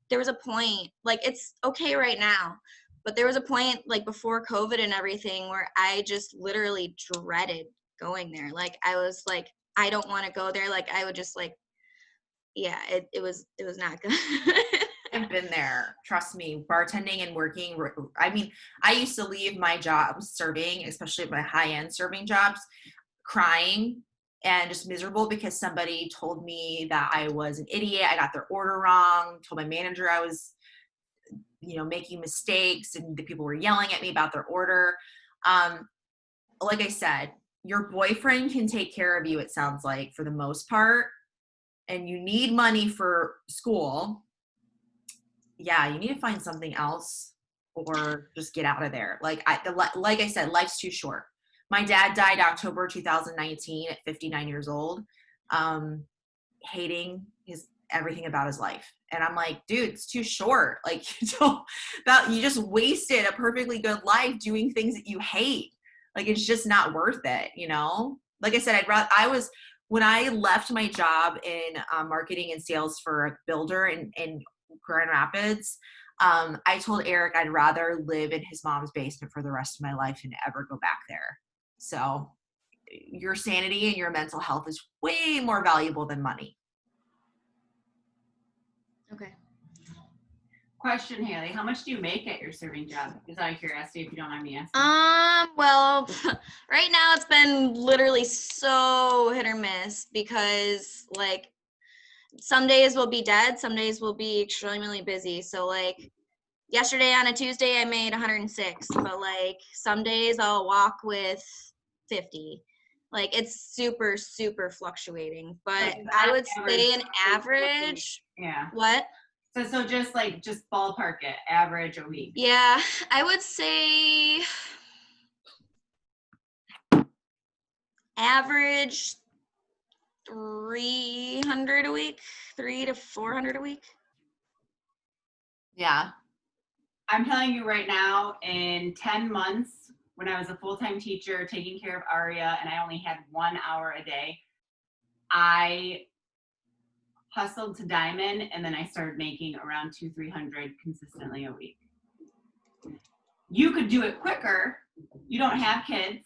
there was a point, like, it's okay right now, but there was a point, like, before COVID and everything, where I just literally dreaded going there. Like, I was like, I don't want to go there. Like, I would just, like, yeah, it was not good. I've been there. Trust me, bartending and working. I mean, I used to leave my job serving, especially my high-end serving jobs, crying and just miserable because somebody told me that I was an idiot. I got their order wrong, told my manager I was, making mistakes, and the people were yelling at me about their order. Like I said, your boyfriend can take care of you, it sounds like, for the most part, and you need money for school. Yeah, you need to find something else or just get out of there. Like I said, life's too short. My dad died October 2019 at 59 years old, hating everything about his life. And I'm like, dude, it's too short. Like you just wasted a perfectly good life doing things that you hate. Like it's just not worth it, Like I said, when I left my job in marketing and sales for a builder in Grand Rapids, I told Eric I'd rather live in his mom's basement for the rest of my life than ever go back there. So your sanity and your mental health is way more valuable than money. Okay. Question, Haley, how much do you make at your serving job? Just out of curiosity, if you don't mind me asking. Well, right now it's been literally so hit or miss because like some days will be dead, some days will be extremely busy. So like yesterday on a Tuesday I made 106, but like some days I'll walk with 50. Like it's super, super fluctuating, but I would say an average. Yeah. What? So just ballpark it, average a week. Yeah, I would say average 300 a week, 300 to 400 a week. Yeah. I'm telling you right now, in 10 months, when I was a full-time teacher taking care of Aria and I only had 1 hour a day, I hustled to diamond, and then I started making around 200-300 consistently a week. You could do it quicker. You don't have kids.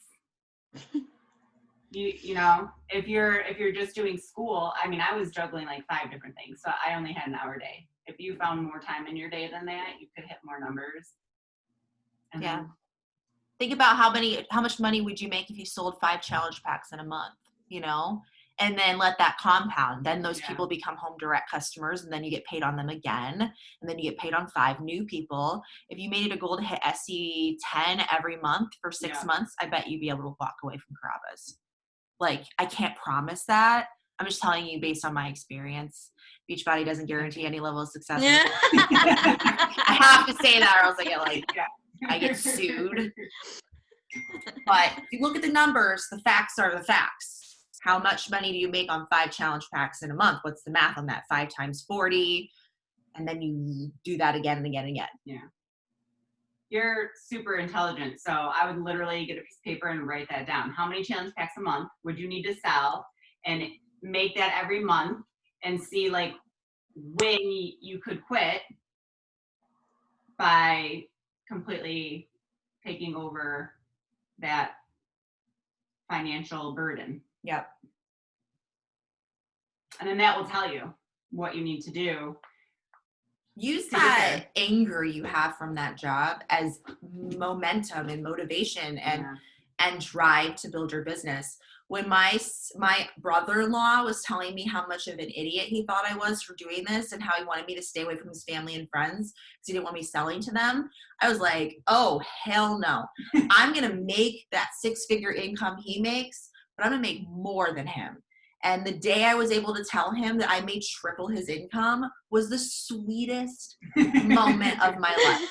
You know, if you're just doing school, I mean, I was juggling like 5 different things, so I only had an hour day. If you found more time in your day than that, you could hit more numbers. And Yeah. then, Think about how much money would you make if you sold 5 challenge packs in a month, you know? And then let that compound. Then those people become home direct customers, and then you get paid on them again. And then you get paid on 5 new people. If you made it a goal to hit SE 10 every month for 6 months, I bet you'd be able to walk away from Carrabba's. Like, I can't promise that. I'm just telling you based on my experience. Beachbody doesn't guarantee any level of success. I have to say that, or else I get sued. But if you look at the numbers, the facts are the facts. How much money do you make on 5 challenge packs in a month? What's the math on that? 5 times 40. And then you do that again and again and again. yeah. You're super intelligent, so I would literally get a piece of paper and write that down. How many challenge packs a month would you need to sell? And make that every month and see like when you could quit by completely taking over that financial burden. Yep. And then that will tell you what you need to do. Use to get that anger you have from that job as momentum and motivation and drive to build your business. When my brother-in-law was telling me how much of an idiot he thought I was for doing this and how he wanted me to stay away from his family and friends because he didn't want me selling to them, I was like, oh, hell no. I'm going to make that 6-figure income he makes, but I'm going to make more than him. And the day I was able to tell him that I made triple his income was the sweetest moment of my life.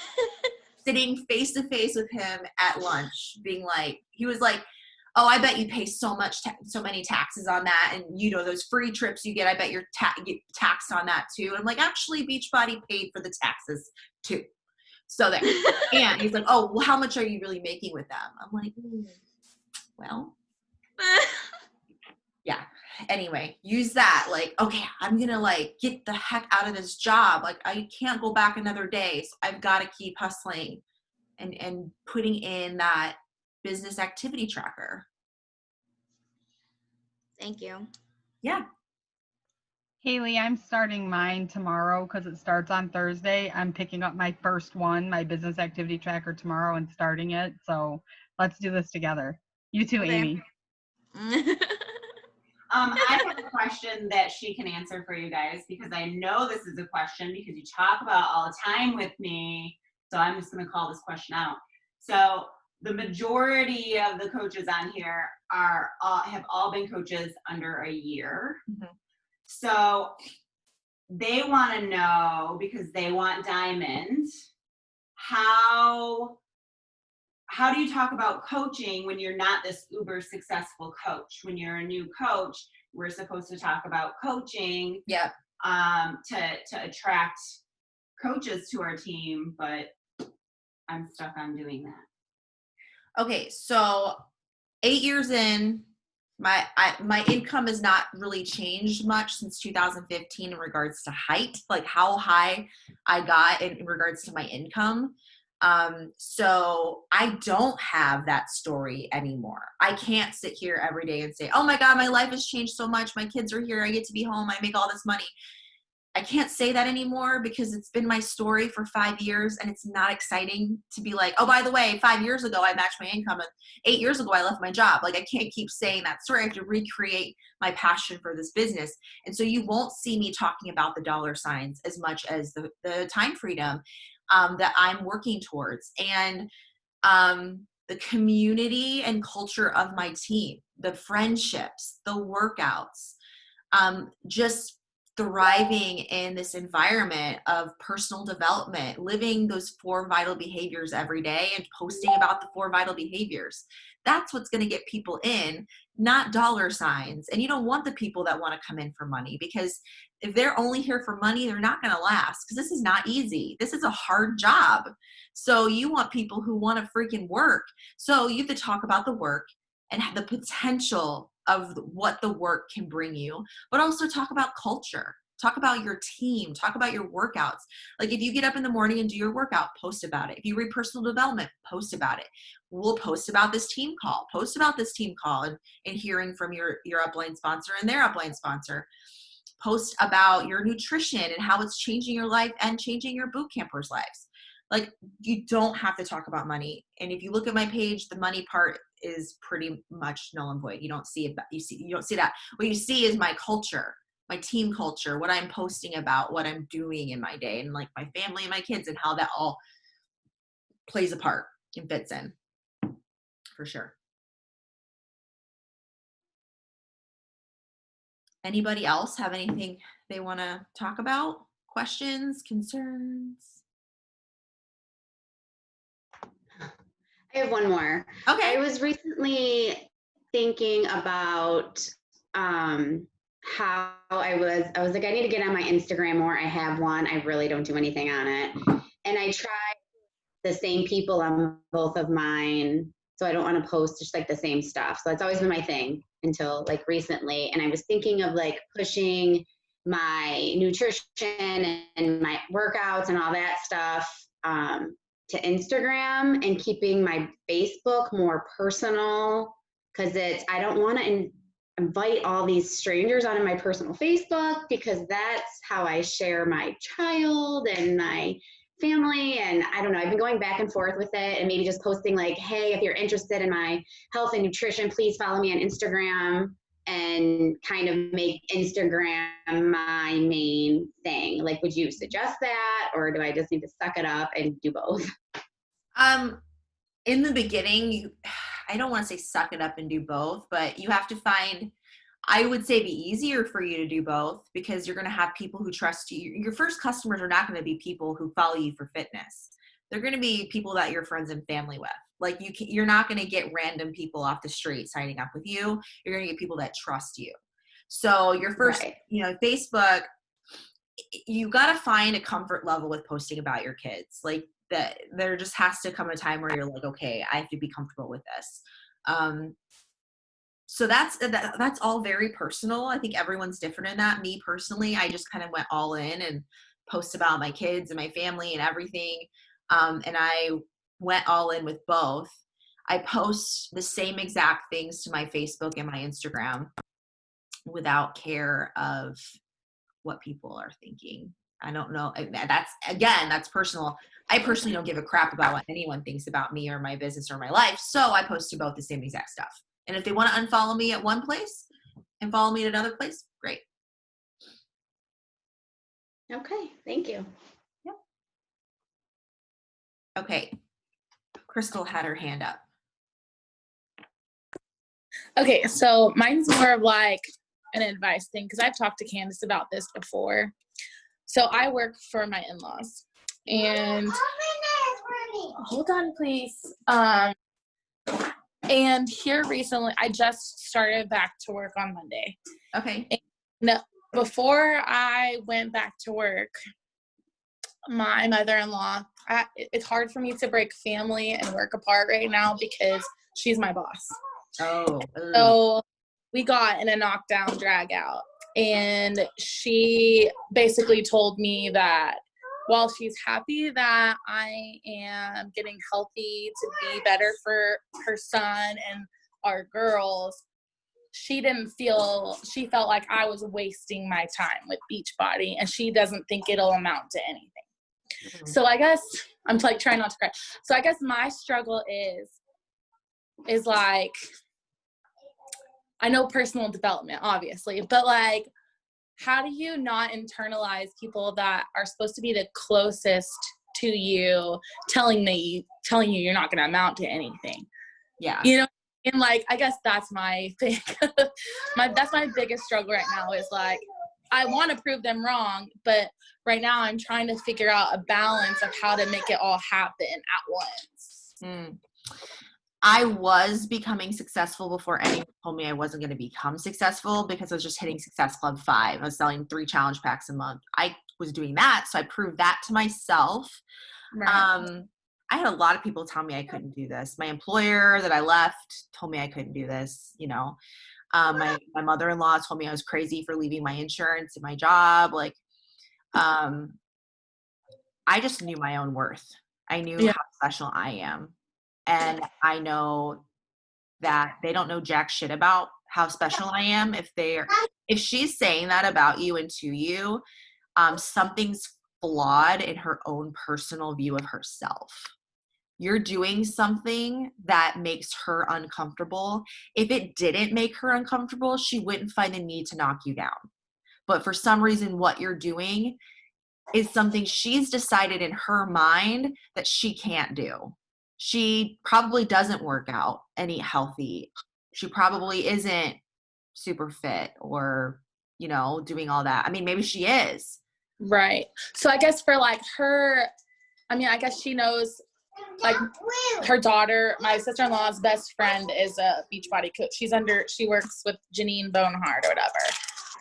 Sitting face to face with him at lunch, being like, he was like, oh, I bet you pay so many taxes on that. And you know, those free trips you get, I bet you're get taxed on that too. And I'm like, actually Beachbody paid for the taxes too. So there. And he's like, oh, well, how much are you really making with them? I'm like, well, yeah. Anyway, use that. Like, okay, I'm going to like get the heck out of this job. Like I can't go back another day. So I've got to keep hustling and putting in that business activity tracker. Thank you. Yeah. Haley, I'm starting mine tomorrow because it starts on Thursday. I'm picking up my first one, my business activity tracker tomorrow and starting it. So let's do this together. You too, Okay. Amy. I have a question that she can answer for you guys because I know this is a question because you talk about all the time with me. So I'm just going to call this question out. So the majority of the coaches on here have all been coaches under a year. Mm-hmm. So they want to know, because they want diamond, how do you talk about coaching when you're not this uber successful coach? When you're a new coach, we're supposed to talk about coaching to attract coaches to our team, but I'm stuck on doing that. Okay, so 8 years in, my income has not really changed much since 2015 in regards to height, like how high I got in regards to my income. So I don't have that story anymore. I can't sit here every day and say, oh my God, my life has changed so much. My kids are here. I get to be home. I make all this money. I can't say that anymore because it's been my story for 5 years and it's not exciting to be like, oh, by the way, 5 years ago, I matched my income and 8 years ago, I left my job. Like I can't keep saying that story. I have to recreate my passion for this business. And so you won't see me talking about the dollar signs as much as the time freedom that I'm working towards. And the community and culture of my team, the friendships, the workouts, just thriving in this environment of personal development, living those 4 vital behaviors every day and posting about the 4 vital behaviors. That's what's going to get people in, not dollar signs. And you don't want the people that want to come in for money, because if they're only here for money, they're not going to last, because this is not easy. This is a hard job. So you want people who want to freaking work. So you have to talk about the work and the potential of what the work can bring you, but also talk about culture. Talk about your team. Talk about your workouts. Like if you get up in the morning and do your workout, post about it. If you read personal development, post about it. We'll post about this team call. Post about this team call and hearing from your upline sponsor and their upline sponsor. Post about your nutrition and how it's changing your life and changing your boot campers' lives. Like you don't have to talk about money. And if you look at my page, the money part is pretty much null and void. You don't see it. You don't see that. What you see is my culture, my team culture, what I'm posting about, what I'm doing in my day, and like my family and my kids, and how that all plays a part and fits in, for sure. Anybody else have anything they want to talk about? Questions, concerns? I have one more. Okay. I was recently thinking about how I was like, I need to get on my Instagram more. I have one. I really don't do anything on it. And I try the same people on both of mine. So I don't want to post just like the same stuff. So that's always been my thing until like recently. And I was thinking of like pushing my nutrition and my workouts and all that stuff to Instagram and keeping my Facebook more personal, because I don't want to invite all these strangers onto my personal Facebook, because that's how I share my child and my family. And I don't know, I've been going back and forth with it, and maybe just posting like, hey, if you're interested in my health and nutrition, please follow me on Instagram, and kind of make Instagram my main thing. Like, would you suggest that, or do I just need to suck it up and do both? In the beginning, I don't want to say suck it up and do both, but you have to find, I would say be easier for you to do both, because you're going to have people who trust you. Your first customers are not going to be people who follow you for fitness. They're going to be people that you're friends and family with. Like you're not going to get random people off the street signing up with you. You're going to get people that trust you. So your first, Right. Facebook, you got to find a comfort level with posting about your kids. Like that, there just has to come a time where you're like, okay, I have to be comfortable with this. So that's all very personal. I think everyone's different in that. Me personally, I just kind of went all in and post about my kids and my family and everything. And I went all in with both. I post the same exact things to my Facebook and my Instagram without care of what people are thinking. I don't know. That's personal. I personally don't give a crap about what anyone thinks about me or my business or my life. So I post to both the same exact stuff. And if they want to unfollow me at one place and follow me at another place, great. Okay, thank you. Yep. Okay. Crystal had her hand up. Okay, so mine's more of like an advice thing, because I've talked to Candace about this before. So I work for my in-laws, and hold on, please. And here recently, I just started back to work on Monday. Okay. And before I went back to work, my mother-in-law, it's hard for me to break family and work apart right now because she's my boss. Oh. So we got in a knockdown drag out, and she basically told me that while she's happy that I am getting healthy to be better for her son and our girls, she felt like I was wasting my time with Beachbody, and she doesn't think it'll amount to anything. Mm-hmm. So I guess I'm like trying not to cry. So I guess my struggle is like, I know personal development, obviously, but like, how do you not internalize people that are supposed to be the closest to you telling you you're not going to amount to anything? Yeah. You know, and like, I guess that's my thing. That's my biggest struggle right now, is like, I want to prove them wrong, but right now I'm trying to figure out a balance of how to make it all happen at once. I was becoming successful before anyone told me I wasn't going to become successful, because I was just hitting Success Club 5. I was selling 3 challenge packs a month. I was doing that. So I proved that to myself. Right. I had a lot of people tell me I couldn't do this. My employer that I left told me I couldn't do this, My mother-in-law told me I was crazy for leaving my insurance and my job. Like, I just knew my own worth. I knew Yeah. how special I am. And I know that they don't know jack shit about how special I am. If she's saying that about you and to you, something's flawed in her own personal view of herself. You're doing something that makes her uncomfortable. If it didn't make her uncomfortable, she wouldn't find the need to knock you down. But for some reason, what you're doing is something she's decided in her mind that she can't do. She probably doesn't work out and eat healthy. She probably isn't super fit or, doing all that. I mean, maybe she is. Right. So I guess for like her, I mean, I guess she knows, like, her daughter, my sister-in-law's best friend is a Beachbody coach. She works with Janine Bonehart or whatever.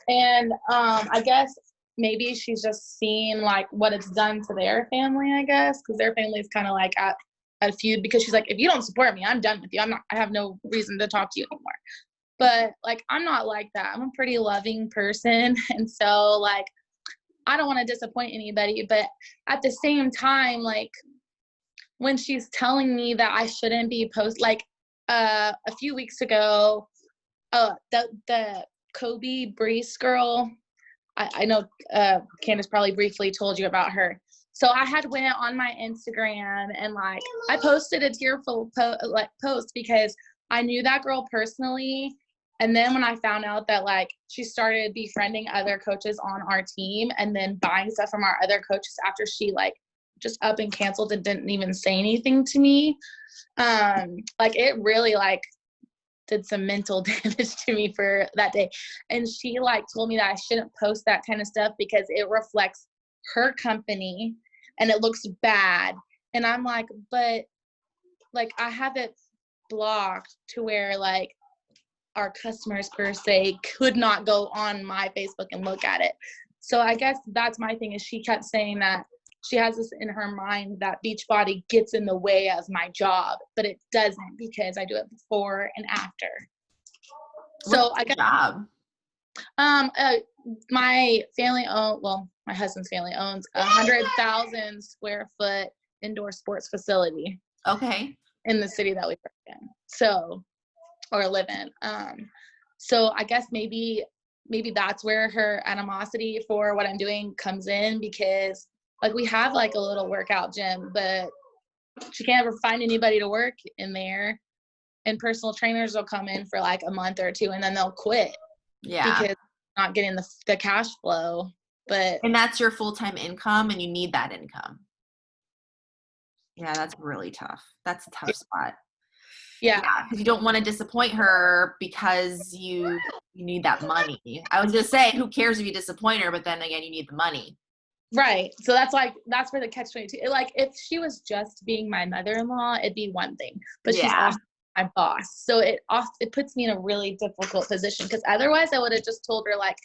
And I guess maybe she's just seen like what it's done to their family, I guess, because their family is kind of like at a feud, because she's like, if you don't support me, I'm done with you. I have no reason to talk to you anymore. But like, I'm not like that. I'm a pretty loving person. And so like, I don't want to disappoint anybody, but at the same time, like, when she's telling me that I shouldn't be like a few weeks ago, the Kobe Brees girl, I know Candace probably briefly told you about her. So I had went on my Instagram and like I posted a tearful post because I knew that girl personally. And then when I found out that like she started befriending other coaches on our team and then buying stuff from our other coaches after she like just up and canceled and didn't even say anything to me, like it really like did some mental damage to me for that day. And she like told me that I shouldn't post that kind of stuff because it reflects her company and it looks bad. And I'm like, but like I have it blocked to where like our customers per se could not go on my Facebook and look at it. So I guess that's my thing, is she kept saying that she has this in her mind that Beachbody gets in the way of my job, but it doesn't, because I do it before and after. So I guess job. My my husband's family owns 100,000 square foot indoor sports facility. Okay. In the city that we work in. So, or live in. So I guess maybe that's where her animosity for what I'm doing comes in, because like we have like a little workout gym, but she can't ever find anybody to work in there, and personal trainers will come in for like a month or two and then they'll quit. Yeah. Because not getting the cash flow. And that's your full-time income and you need that income. Yeah, that's really tough. That's a tough spot. Yeah. Because you don't want to disappoint her because you need that money. I was just saying, who cares if you disappoint her, but then again, you need the money. Right. So that's where the catch-22. Like if she was just being my mother-in-law, it'd be one thing. But she's also my boss. So it puts me in a really difficult position, because otherwise I would have just told her like,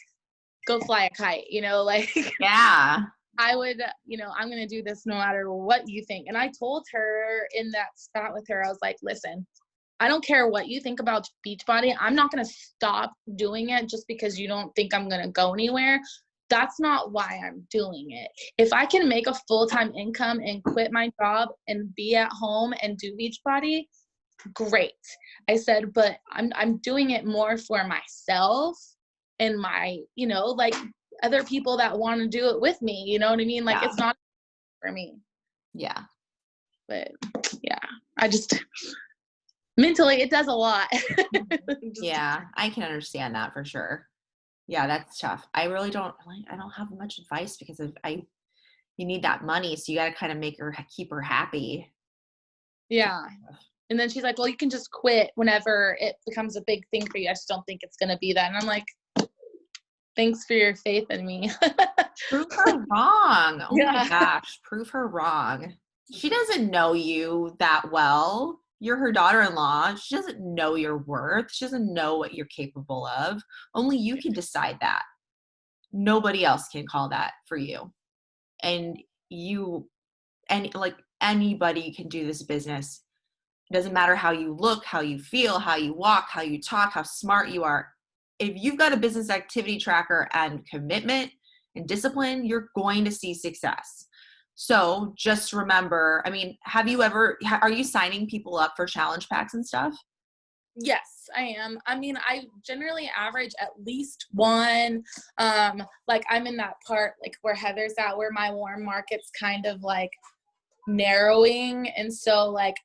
go fly a kite, like yeah. I would, I'm going to do this no matter what you think. And I told her in that spot with her, I was like, listen, I don't care what you think about Beachbody. I'm not going to stop doing it just because you don't think I'm going to go anywhere. That's not why I'm doing it. If I can make a full-time income and quit my job and be at home and do Beachbody, great. I said, but I'm doing it more for myself and my, like other people that want to do it with me. You know what I mean? Like it's not for me. Yeah. But yeah, I just mentally it does a lot. Yeah, I can understand that for sure. Yeah, that's tough. I really don't have much advice because you need that money, so you got to kind of keep her happy. Yeah. And then she's like, well, you can just quit whenever it becomes a big thing for you. I just don't think it's going to be that. And I'm like, thanks for your faith in me. Prove her wrong. Oh my gosh, prove her wrong. She doesn't know you that well. You're her daughter-in-law. She doesn't know your worth. She doesn't know what you're capable of. Only you can decide that. Nobody else can call that for you. And anybody can do this business. It doesn't matter how you look, how you feel, how you walk, how you talk, how smart you are. if you've got a business activity tracker and commitment and discipline, you're going to see success. So just remember, I mean, are you signing people up for challenge packs and stuff? Yes, I am. I mean, I generally average at least one. Like I'm in that part, like where Heather's at, where my warm market's kind of like narrowing. And so like,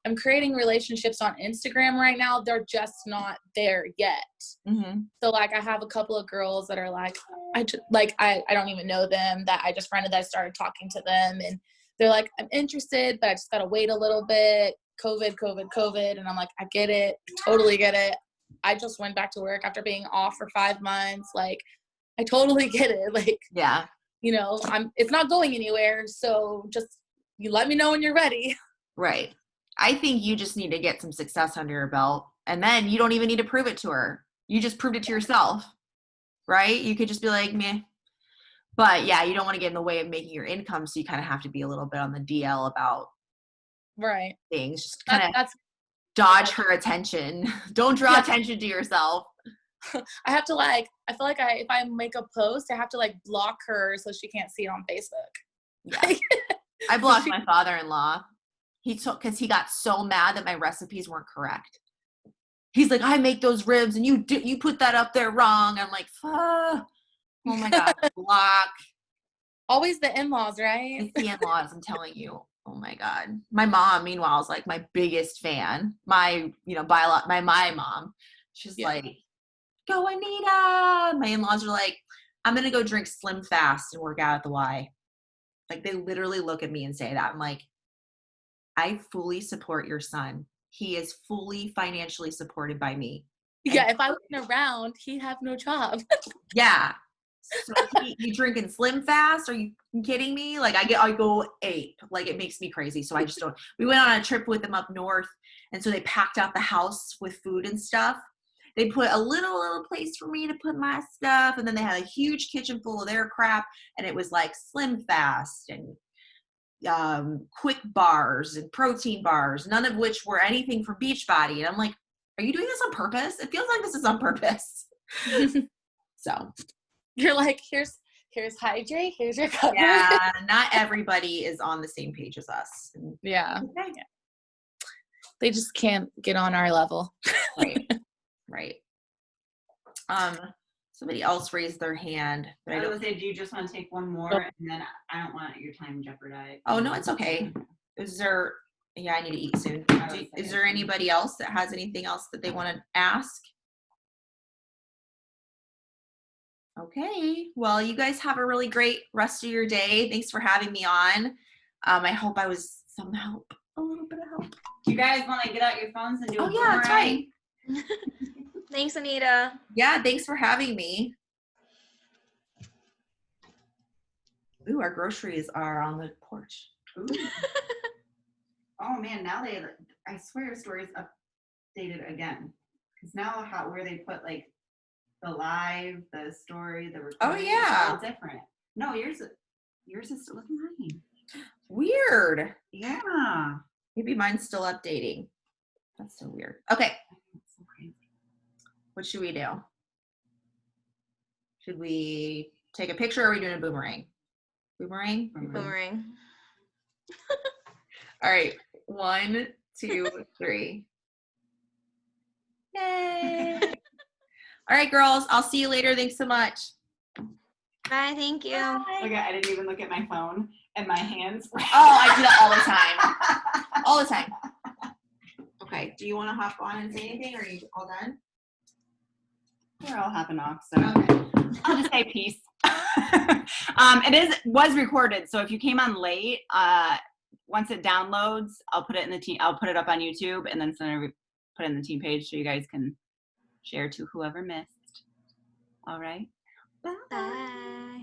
I'm creating relationships on Instagram right now. They're just not there yet. Mm-hmm. So like I have a couple of girls that are like, I don't even know them, that I just friended, that I started talking to them, and they're like, I'm interested, but I just got to wait a little bit. COVID. And I'm like, I get it. Totally get it. I just went back to work after being off for 5 months. Like, I totally get it. Like, yeah, you know, it's not going anywhere. So just, you let me know when you're ready. right. I think you just need to get some success under your belt, and then you don't even need to prove it to her. You just proved it to yourself, right? You could just be like, meh. But yeah, you don't want to get in the way of making your income, so you kind of have to be a little bit on the DL about Right. things. Just kind of That's dodge her attention. Don't draw attention to yourself. I have to like, I feel like if I make a post, I have to like block her so she can't see it on Facebook. Yeah. I blocked my father-in-law. Because he got so mad that my recipes weren't correct. He's like, I make those ribs and you put that up there wrong. I'm like, fuck. Oh my God, block. Always the in-laws, right? It's the in-laws, I'm telling you. Oh my God. My mom, meanwhile, is like my biggest fan. My mom. She's like, go Anita. My in-laws are like, I'm going to go drink Slim Fast and work out at the Y. Like, they literally look at me and say that. I'm like, I fully support your son. He is fully financially supported by me. Yeah, if I wasn't around, he'd have no job. Yeah. So you drinking Slim Fast? Are you kidding me? Like I go ape. Like it makes me crazy. So I just don't. We went on a trip with them up north, and so they packed out the house with food and stuff. They put a little place for me to put my stuff, and then they had a huge kitchen full of their crap, and it was like Slim Fast and quick bars and protein bars, none of which were anything from Beachbody. And I'm like, are you doing this on purpose? It feels like this is on purpose. So You're like, here's hydrate, here's your cover. yeah, not everybody is on the same page as us. Yeah. They just can't get on our level. Right. Somebody else raised their hand, but I was gonna say, do you just want to take one more, and then I don't want your time jeopardized. Oh no, it's okay. Is there? Yeah, I need to eat soon. Is there anybody else that has anything else that they want to ask? Okay. Well, you guys have a really great rest of your day. Thanks for having me on. I hope I was some help, a little bit of help. Do you guys want to get out your phones and do? Oh yeah, that's right. Thanks, Anita. Yeah, thanks for having me. Ooh, our groceries are on the porch. Ooh. Oh man, now I swear stories updated again. Because now where they put like the live, the story, the recording, yeah. it's all different. No, yours is still looking fine. Weird. Yeah. Maybe mine's still updating. That's so weird. Okay. That's so crazy. What should we do? Should we take a picture or are we doing a boomerang? Boomerang? Boomerang. All right. 1, 2, 3. Yay. All right, girls. I'll see you later. Thanks so much. Bye, thank you. Look, I didn't even look at my phone and my hands. Oh, I do that all the time. All the time. Okay. Do you want to hop on and say anything or are you all done? We're all hopping off, so Okay. I'll just say peace. It was recorded, so if you came on late, once it downloads, I'll put it in the team. I'll put it up on YouTube and then put it in the team page so you guys can share to whoever missed. All right. Bye.